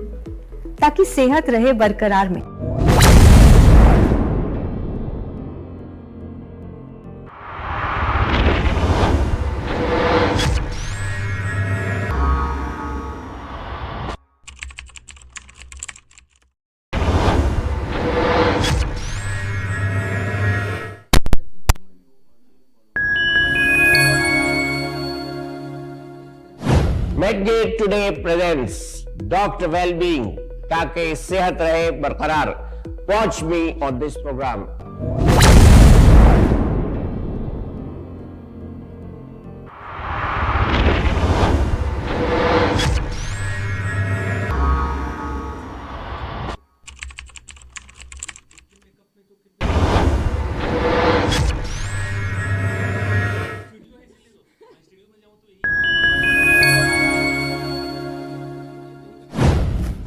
ताकि सेहत रहे बरकरार में। Medgate today presents Dr. Wellbeing, ताकि सेहत रहे बरकरार। Watch me on this program.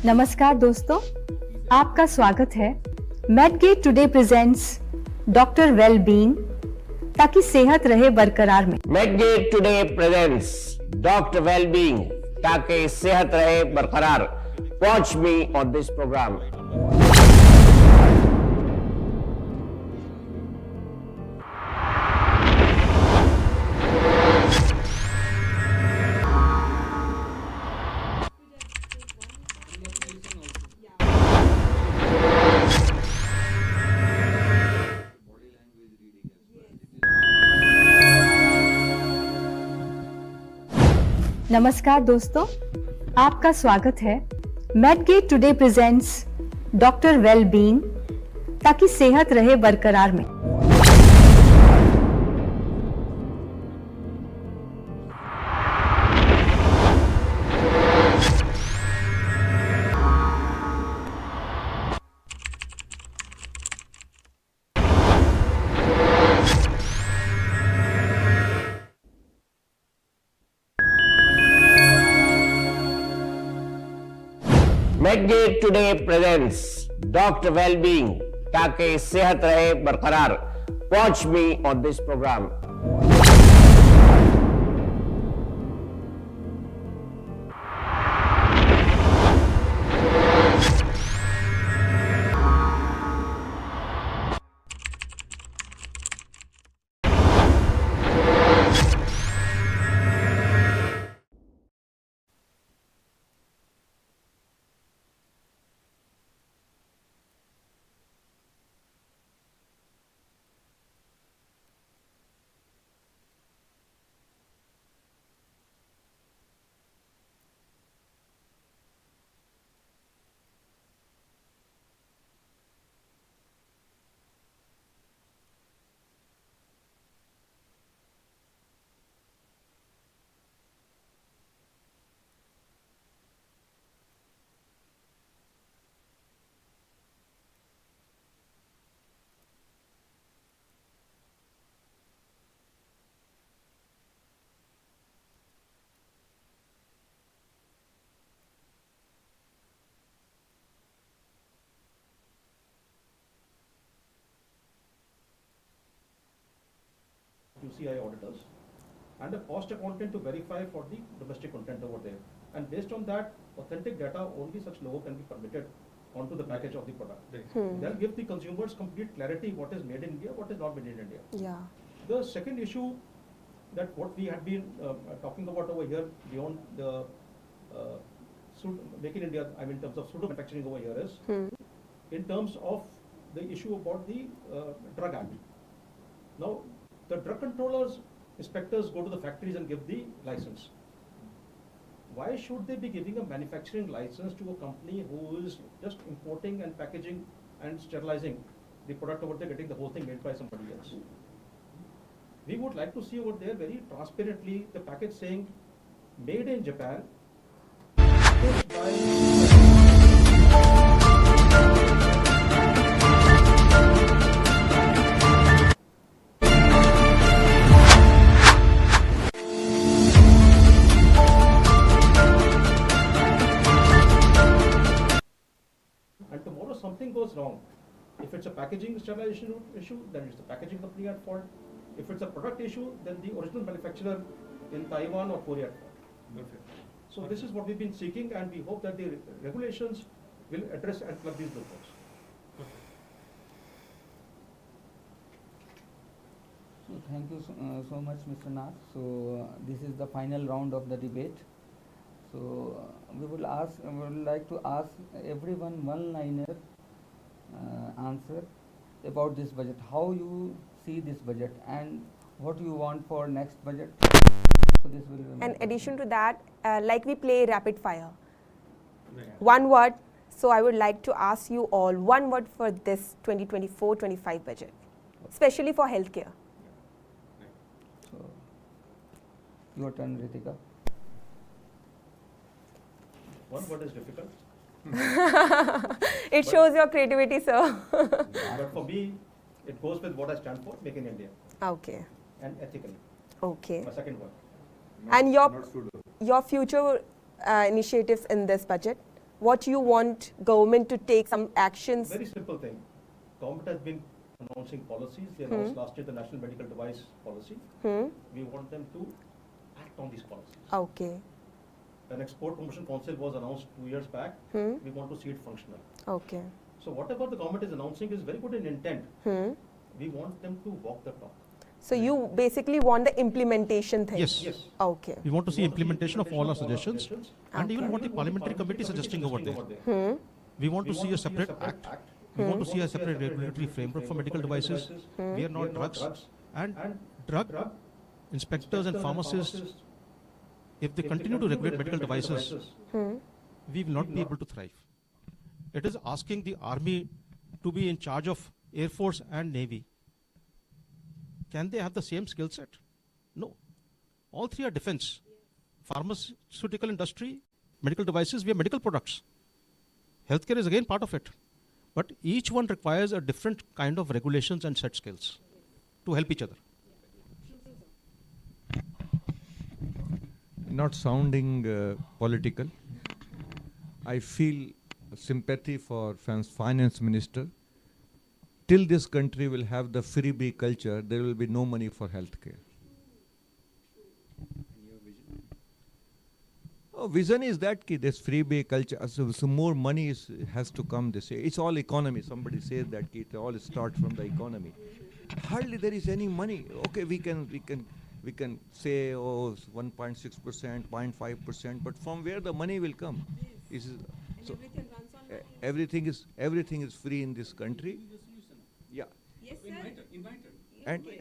नमस्कार दोस्तों, आपका स्वागत है। Medgate today presents doctor well being, ताकि सेहत रहे बरकरार में। Medgate today presents Dr. Wellbeing, ताकि सेहत रहे बरकरार। Watch me on this program. नमस्कार दोस्तों, आपका स्वागत है। Medgate today presents doctor well being, ताकि सेहत रहे बरकरार में। Medgate today presents Dr. Wellbeing, ताकि सेहत रहे बरकरार। Watch me on this program. QCI auditors and a cost accountant to verify for the domestic content over there. And based on that authentic data, only such logo can be permitted onto the package of the product. They'll give the consumers complete clarity what is made in India, what is not made in India. Yeah. The second issue that what we had been talking about over here beyond the Make in India, I mean in terms of pseudo manufacturing over here is in terms of the issue about the Drug Act. Now, the drug controllers, inspectors go to the factories and give the license. why should they be giving a manufacturing license to a company who is just importing and packaging and sterilizing the product over there, getting the whole thing made by somebody else? We would like to see over there very transparently the package saying made in Japan, packaged by and tomorrow something goes wrong. If it's a packaging sterilization issue, then it's the packaging company at fault. If it's a product issue, then the original manufacturer in Taiwan or Korea at fault. So this is what we've been seeking, and we hope that the regulations will address and plug these loopholes. So thank you so much, Mr. Nath. So this is the final round of the debate. So we would like to ask everyone one-liner answer about this budget. How you see this budget and what you want for next budget? So this will be In addition to that, like we play rapid fire. One word. So I would like to ask you all one word for this 2024-25 budget, especially for healthcare. So your turn, Ritika. One word is difficult. It shows your creativity, sir. But for me, it goes with what I stand for, Make in India, Okay. and ethically. Okay. My second word. And your future initiatives in this budget, what you want government to take some actions? Very simple thing. Government has been announcing policies. They announced last year the National Medical Device Policy. We want them to act on these policies. Okay. When Export Promotion Council was announced 2 years back, we want to see it functional. Okay. So whatever the government is announcing is very good in intent. We want them to walk the talk. So you basically want the implementation thing? Yes. Yes. Okay. We want to see implementation of all our suggestions, and even what the parliamentary committee is suggesting over there. We want to see a separate act. We want to see a separate regulatory framework for medical devices. We are not drugs. And drug inspectors and pharmacists, if they continue to regulate medical devices, we will not be able to thrive. It is asking the army to be in charge of Air Force and Navy. Can they have the same skill set? No. All three are defense. Pharmaceutical industry, medical devices, we have medical products. Healthcare is again part of it. But each one requires a different kind of regulations and set skills to help each other. Not sounding political, I feel sympathy for finance minister. Till this country will have the freebie culture, there will be no money for healthcare. Oh, vision is that this freebie culture, so more money has to come. They say it's all economy. Somebody says that it all starts from the economy. Hardly there is any money. Okay, we can say 1.6%, 0.5%, but from where the money will come? So everything is free in this country. Yeah. Yes, sir.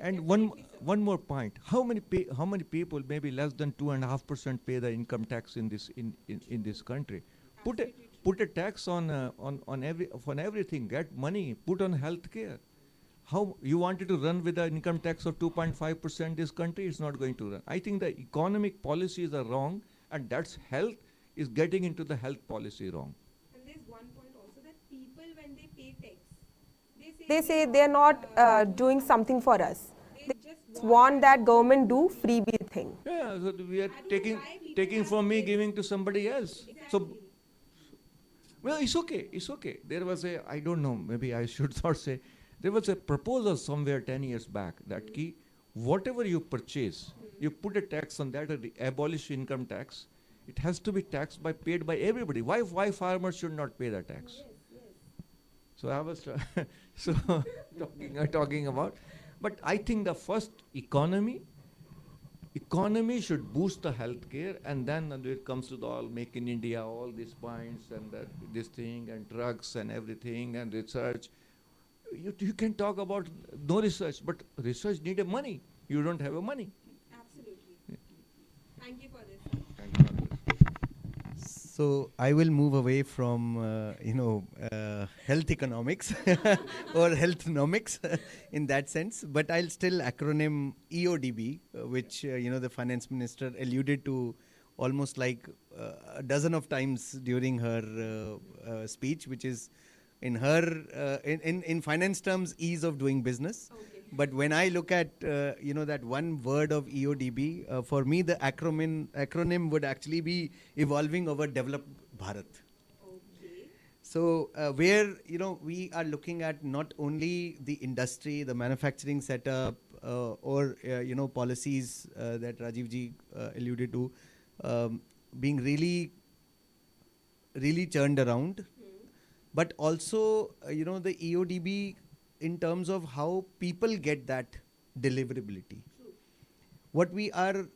And one more point. How many people, maybe less than 2.5%, pay the income tax in this country? Put a tax on everything. Get money. Put on healthcare. How you wanted to run with an income tax of 2.5% this country? It's not going to run. I think the economic policies are wrong, and that's health is getting into the health policy wrong. And there's one point also that people, when they pay tax, They say they're not doing something for us. They just want that government do freebie thing. Yeah, so we are taking from me, giving to somebody else. So, well, it's okay. It's okay. There was I don't know, maybe I should not say, there was a proposal somewhere 10 years back that whatever you purchase, you put a tax on that, abolish income tax. It has to be paid by everybody. Why farmers should not pay the tax? So I was talking about, but I think the first economy should boost the healthcare, and then it comes to the all Make in India, all these points and this thing and drugs and everything and research. You can talk about no research, but research need money. You don't have money. absolutely. Yeah. Thank you for this. Thank you for this. So I will move away from health economics or healthnomics in that sense, but I'll still acronym EODB, which the finance minister alluded to almost like a dozen of times during her speech, which is in her in finance terms ease of doing business. But when I look at that one word of EODB, for me the acronym would actually be evolving our developed Bharat. So where we are looking at not only the industry, the manufacturing setup, or policies that Rajiv ji alluded to, being really turned around, but also the EODB in terms of how people get that deliverability. What we are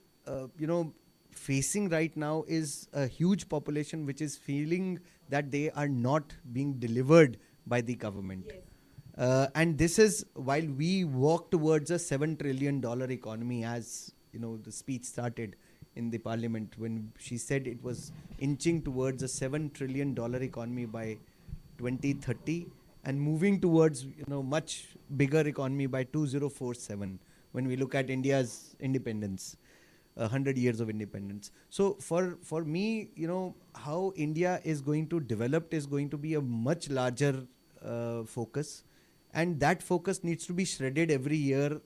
facing right now is a huge population which is feeling that they are not being delivered by the government. And this is while we walk towards a $7 trillion economy, as the speech started in the parliament when she said it was inching towards a $7 trillion economy by 2030 and moving towards much bigger economy by 2047 when we look at India's independence, 100 years of independence. So for me, how India is going to develop is going to be a much larger focus, and that focus needs to be shredded every year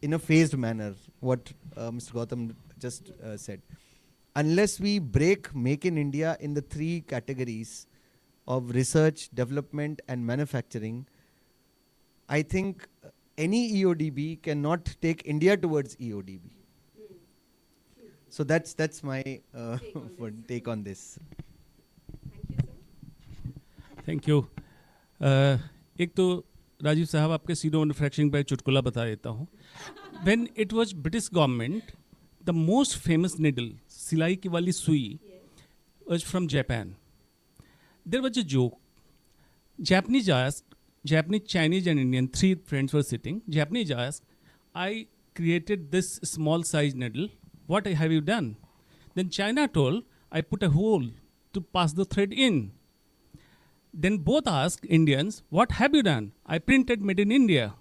in a phased manner, what Mr. Gautam just said. Unless we break Make in India in the three categories of research, development and manufacturing, I think any EODB cannot take India towards EODB. So that's my take on this. Thank you. एक तो राजीव साहब आपके sero manufacturing पर चुटकुला बता देता हूँ. When it was British government, the most famous needle, सिलाई की वाली सुई, was from Japan. There was a joke. Japanese asked, Japanese, Chinese and Indian, three friends were sitting. Japanese asked, I created this small size needle. What have you done? Then China told, I put a hole to pass the thread in. Then both asked Indians, what have you done? I printed made in India.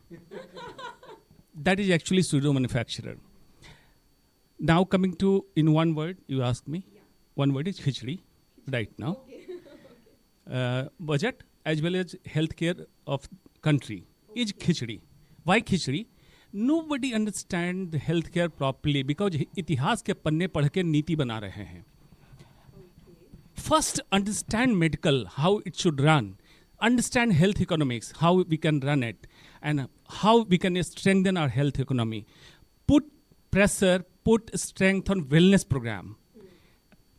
That is actually pseudo manufacturer. Now coming to, in one word, you ask me. One word is khichdi right now. Budget as well as healthcare of country is khichdi. Why khichdi? Nobody understands the healthcare properly because इतिहास के पन्ने पढ़ के नीति बना रहे हैं. First, understand medical, how it should run. Understand health economics, how we can run it, and how we can strengthen our health economy. Put pressure, put strength on wellness program,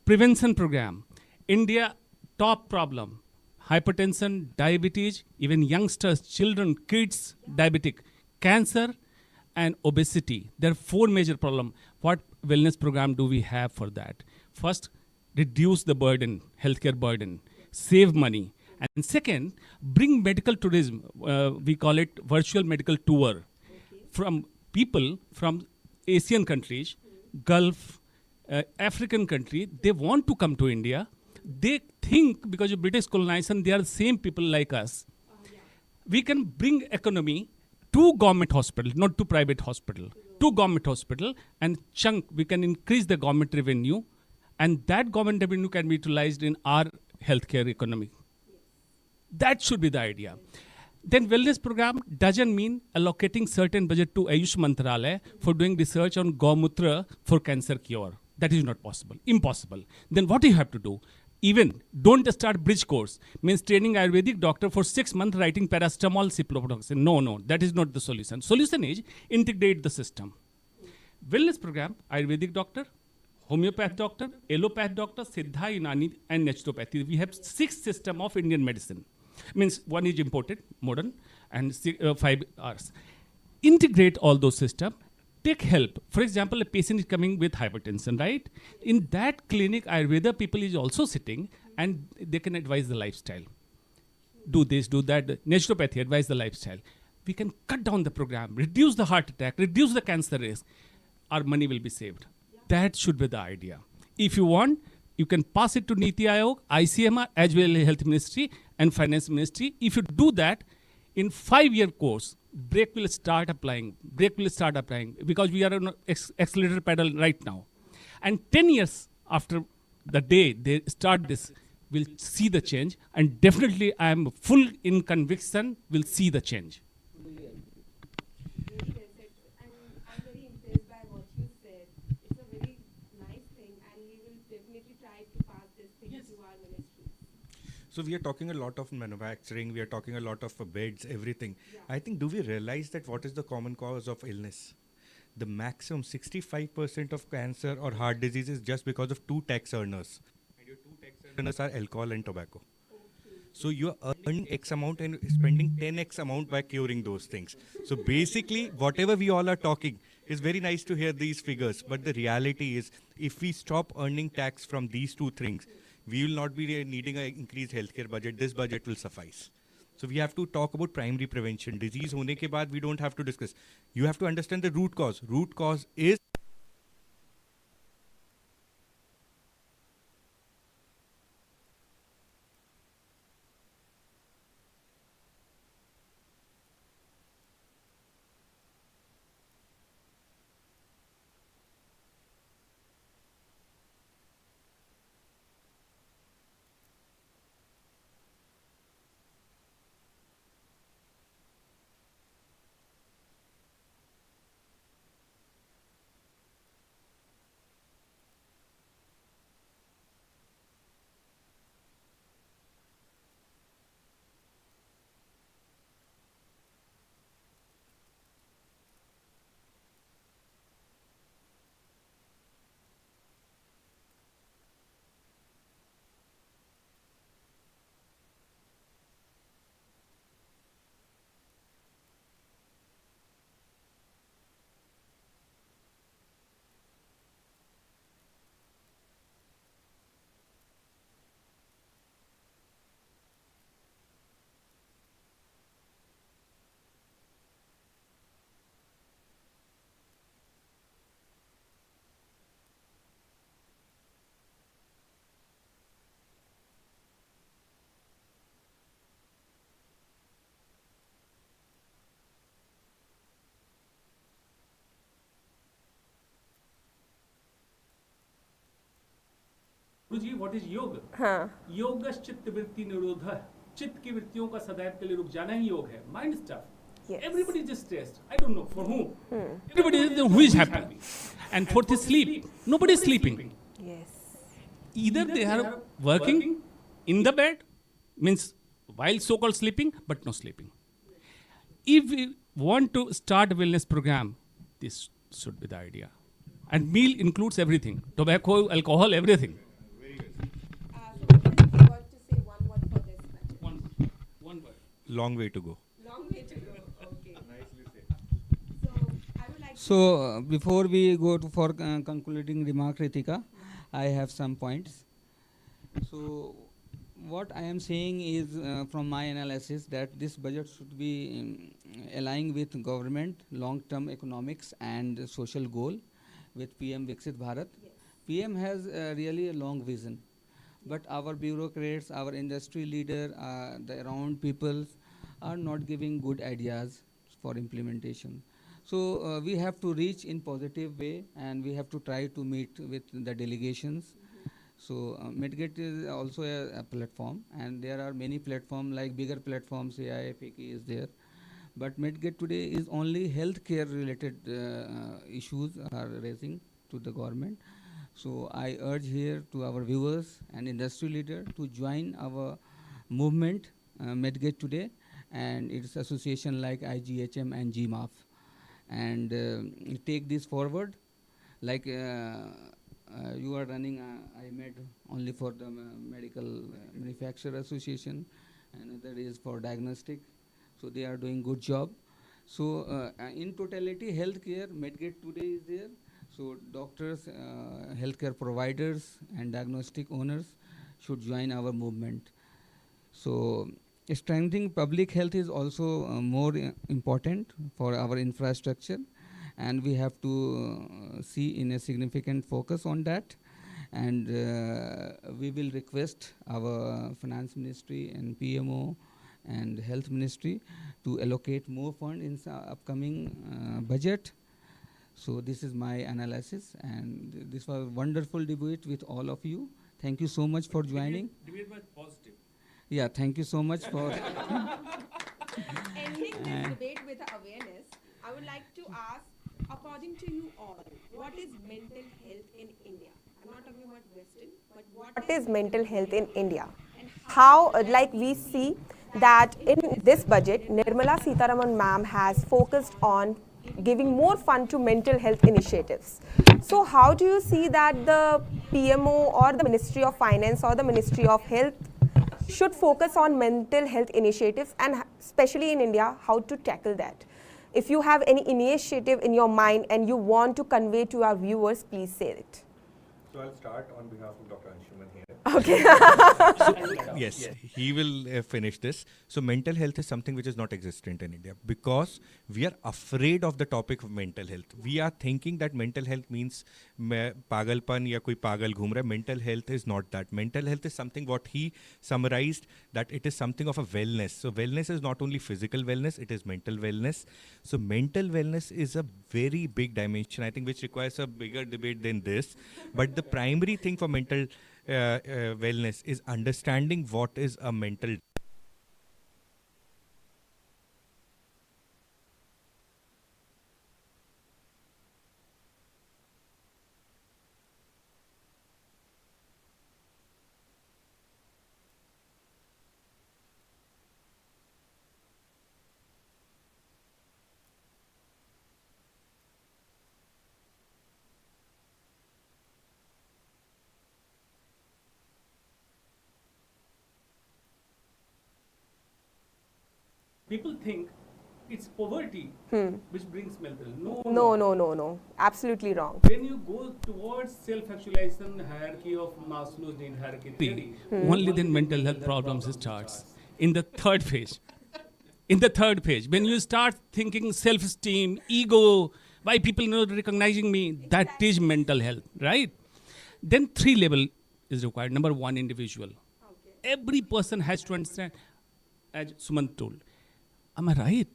prevention program. India, top problem, hypertension, diabetes, even youngsters, children, kids, diabetic, cancer, and obesity. There are four major problems. What wellness program do we have for that? First, reduce the burden, healthcare burden, save money. And second, bring medical tourism. We call it virtual medical tour from people from Asian countries, Gulf, African country. They want to come to India. They think because of British colonization, they are the same people like us. We can bring economy to government hospital, not to private hospital, to government hospital, and chunk, we can increase the government revenue, and that government revenue can be utilized in our healthcare economy. That should be the idea. Then wellness program doesn't mean allocating certain budget to Ayush Mantralaya for doing research on Gomutra for cancer cure. That is not possible, impossible. Then what do you have to do? Even don't start bridge course, means training Ayurvedic doctor for 6 months writing paracetamol, ciprofloxacin. No, that is not the solution. Solution is integrate the system. Wellness program, Ayurvedic doctor, homeopath doctor, allopath doctor, Siddha, Unani, and naturopathy. We have 6 systems of Indian medicine. Means one is imported, modern, and 5 hours. Integrate all those systems. Take help. For example, a patient is coming with hypertension, right? In that clinic, Ayurveda people is also sitting and they can advise the lifestyle. Do this, do that. Naturopathy, advise the lifestyle. We can cut down the program, reduce the heart attack, reduce the cancer risk. Our money will be saved. That should be the idea. If you want, you can pass it to Niti Aayog, ICMR, as well as Health Ministry and Finance Ministry. If you do that, in 5-year course, brake will start applying. Brake will start applying because we are on accelerator pedal right now. And 10 years after the day they start this, we'll see the change. And definitely, I am full in conviction, we'll see the change. Very well said, and I'm very impressed by what you said. It's a very nice thing, and we will definitely try to pass this thing to our ministry. So we are talking a lot of manufacturing, we are talking a lot of beds, everything. I think, do we realize that what is the common cause of illness? The maximum 65% of cancer or heart disease is just because of 2 tax earners. And your 2 tax earners are alcohol and tobacco. So you are earning X amount and spending 10X amount by curing those things. So basically, whatever we all are talking is very nice to hear these figures. But the reality is, if we stop earning tax from these 2 things, we will not be needing an increased healthcare budget. This budget will suffice. So we have to talk about primary prevention. Disease hone ke baad, we don't have to discuss. You have to understand the root cause. Root cause is Guruji, what is योग? योगश चित्त वृत्ति निरोध. चित्त की वृत्तियों का सदैव के लिए रुक जाना ही योग है. Mind stuff. Yes. Everybody is just stressed. I don't know for whom. Everybody is who is happy. And fourth is sleep. Nobody is sleeping. Yes. Either they are working in the bed, means while so-called sleeping, but no sleeping. If we want to start a wellness program, this should be the idea. And meal includes everything. Tobacco, alcohol, everything. So we got to say one word for this budget. One word. long way to go. Long way to go. Okay. Nicely said. So I would like. So before we go to for concluding remark, Ritika, I have some points. So what I am saying is from my analysis that this budget should be aligning with government long-term economics and social goal with PM Viksit Bharat. Yes. PM has really a long vision, but our bureaucrats, our industry leader, the around people are not giving good ideas for implementation. So we have to reach in positive way, and we have to try to meet with the delegations. So Medgate is also a platform, and there are many platforms like bigger platforms, AIFAK is there. But Medgate today is only healthcare related issues are raising to the government. So I urge here to our viewers and industry leader to join our movement, Medgate today, and its association like IGHM and GMAF, and take this forward. Like you are running IMED only for the medical manufacturer association, and other is for diagnostic. So they are doing good job. So in totality, healthcare, Medgate today is there. So doctors, healthcare providers, and diagnostic owners should join our movement. So strengthening public health is also more important for our infrastructure, and we have to see in a significant focus on that. and we will request our finance ministry and PMO and health ministry to allocate more fund in upcoming budget. So this is my analysis, and this was a wonderful debate with all of you. Thank you so much for joining. Debate was positive. Yeah, thank you so much for. Ending this debate with awareness, I would like to ask, according to you all, what is mental health in India? I'm not talking about Western, but What is mental health in India? How, like we see that in this budget, Nirmala Sitharaman ma'am has focused on giving more fund to mental health initiatives. So how do you see that the PMO or the Ministry of Finance or the Ministry of Health should focus on mental health initiatives, and especially in India, how to tackle that? If you have any initiative in your mind and you want to convey to our viewers, please say it. So I'll start on behalf of Dr. Anshuman here. Okay. Yes, he will finish this. So mental health is something which is not existent in India because we are afraid of the topic of mental health. We are thinking that mental health means pagalpan ya koi pagal ghum raha hai. Mental health is not that. Mental health is something what he summarized, that it is something of a wellness. So wellness is not only physical wellness, it is mental wellness. So mental wellness is a very big dimension, I think, which requires a bigger debate than this. But the primary thing for mental wellness is understanding what is a mental. People think it's poverty which brings mental. No. Absolutely wrong. When you go towards self-actualization hierarchy of Maslow's need hierarchy theory, only then mental health problems starts. In the third phase. In the third phase, when you start thinking self-esteem, ego, why people not recognizing me, that is mental health, right? Then 3 level is required. Number 1, individual. Every person has to understand, as Sumant told, am I right?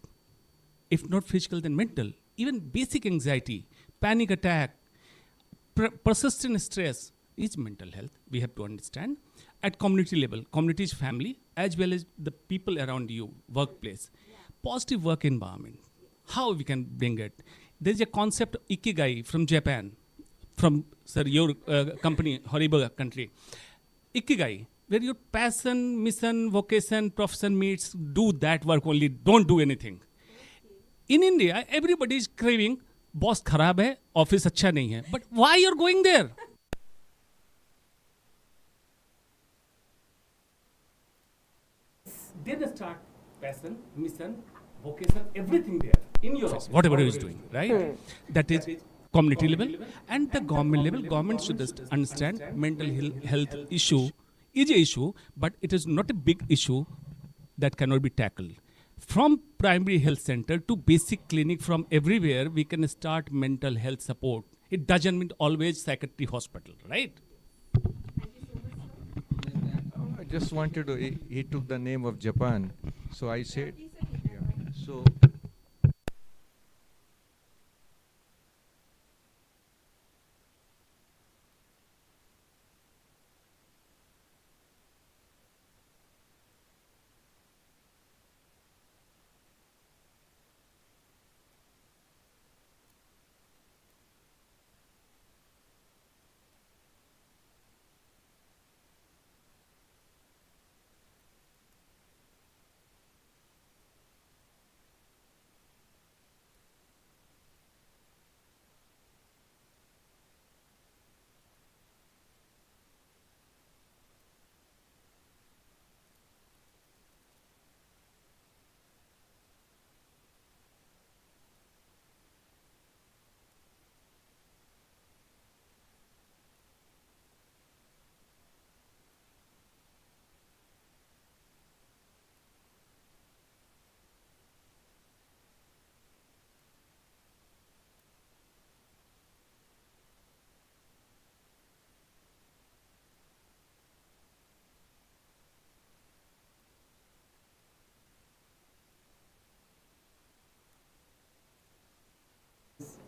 If not physical, then mental. Even basic anxiety, panic attack, persistent stress is mental health. We have to understand. At community level, community is family, as well as the people around you, workplace. Positive work environment. How we can bring it? There is a concept ikigai from Japan, from your company, horrible country. Ikigai, where your passion, mission, vocation, profession meets, do that work only, don't do anything. In India, everybody is craving, boss kharab hai, office acha nahi hai. But why you're going there? Then start passion, mission, vocation, everything there in your office, whatever is doing, right? That is community level. And the government level, government should understand mental health issue is an issue, but it is not a big issue that cannot be tackled. From primary health center to basic clinic, from everywhere, we can start mental health support. It doesn't mean always psychiatry hospital, right? I just wanted to, he took the name of Japan. So I said, so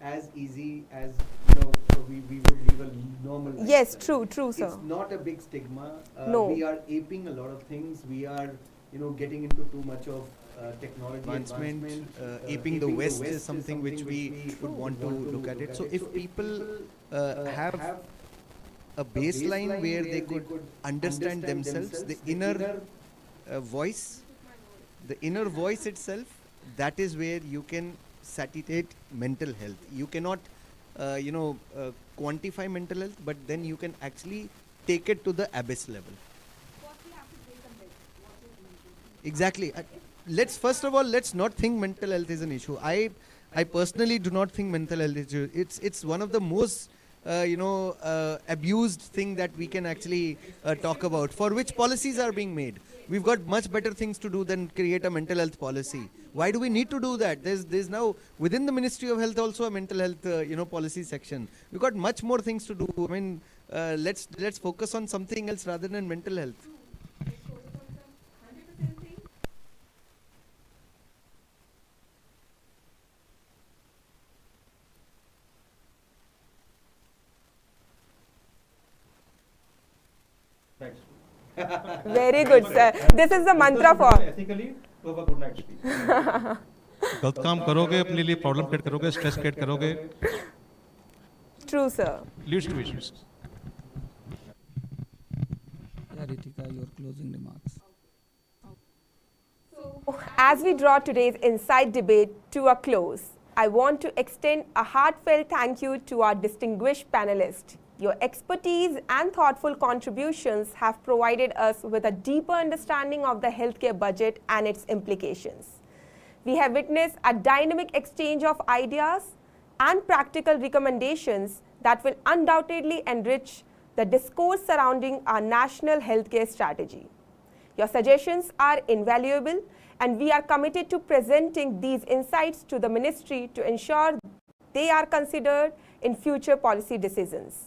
as easy as we would live a normal life. Yes, true, sir. It's not a big stigma. No. We are aping a lot of things. We are getting into too much of technology advancement. Aping the West is something which we would want to look at it. So if people have a baseline where they could understand themselves, the inner voice itself, that is where you can saturate mental health. You cannot quantify mental health, but then you can actually take it to the abyss level. Exactly. Let's not think mental health is an issue. I personally do not think mental health is an issue. It's one of the most abused thing that we can actually talk about, for which policies are being made. We've got much better things to do than create a mental health policy. Why do we need to do that? There's now within the Ministry of Health also a mental health policy section. We've got much more things to do. I mean, let's focus on something else rather than mental health. Thanks. Very good, sir. This is the mantra for. Ethically, to have a good night's sleep. गलत काम करोगे, अपने लिए problem create करोगे, stress create करोगे. True, sir. Leads to issues. Yeah, Ritika, your closing remarks. As we draw today's Insight debate to a close, I want to extend a heartfelt thank you to our distinguished panelists. Your expertise and thoughtful contributions have provided us with a deeper understanding of the healthcare budget and its implications. We have witnessed a dynamic exchange of ideas and practical recommendations that will undoubtedly enrich the discourse surrounding our national healthcare strategy. Your suggestions are invaluable, and we are committed to presenting these insights to the Ministry to ensure they are considered in future policy decisions.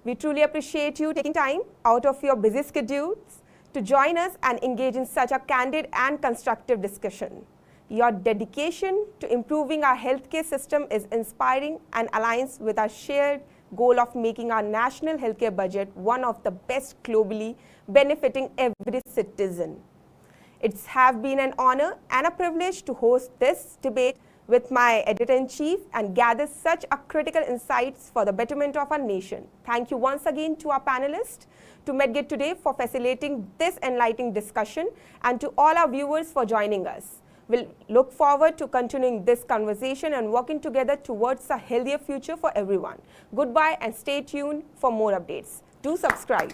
We truly appreciate you taking time out of your busy schedules to join us and engage in such a candid and constructive discussion. Your dedication to improving our healthcare system is inspiring and aligns with our shared goal of making our national healthcare budget one of the best globally, benefiting every citizen. It's have been an honor and a privilege to host this debate with my editor-in-chief and gather such a critical insights for the betterment of our nation. Thank you once again to our panelists, to Medgate today for facilitating this enlightening discussion, and to all our viewers for joining us. We'll look forward to continuing this conversation and working together towards a healthier future for everyone. Goodbye and stay tuned for more updates. Do subscribe.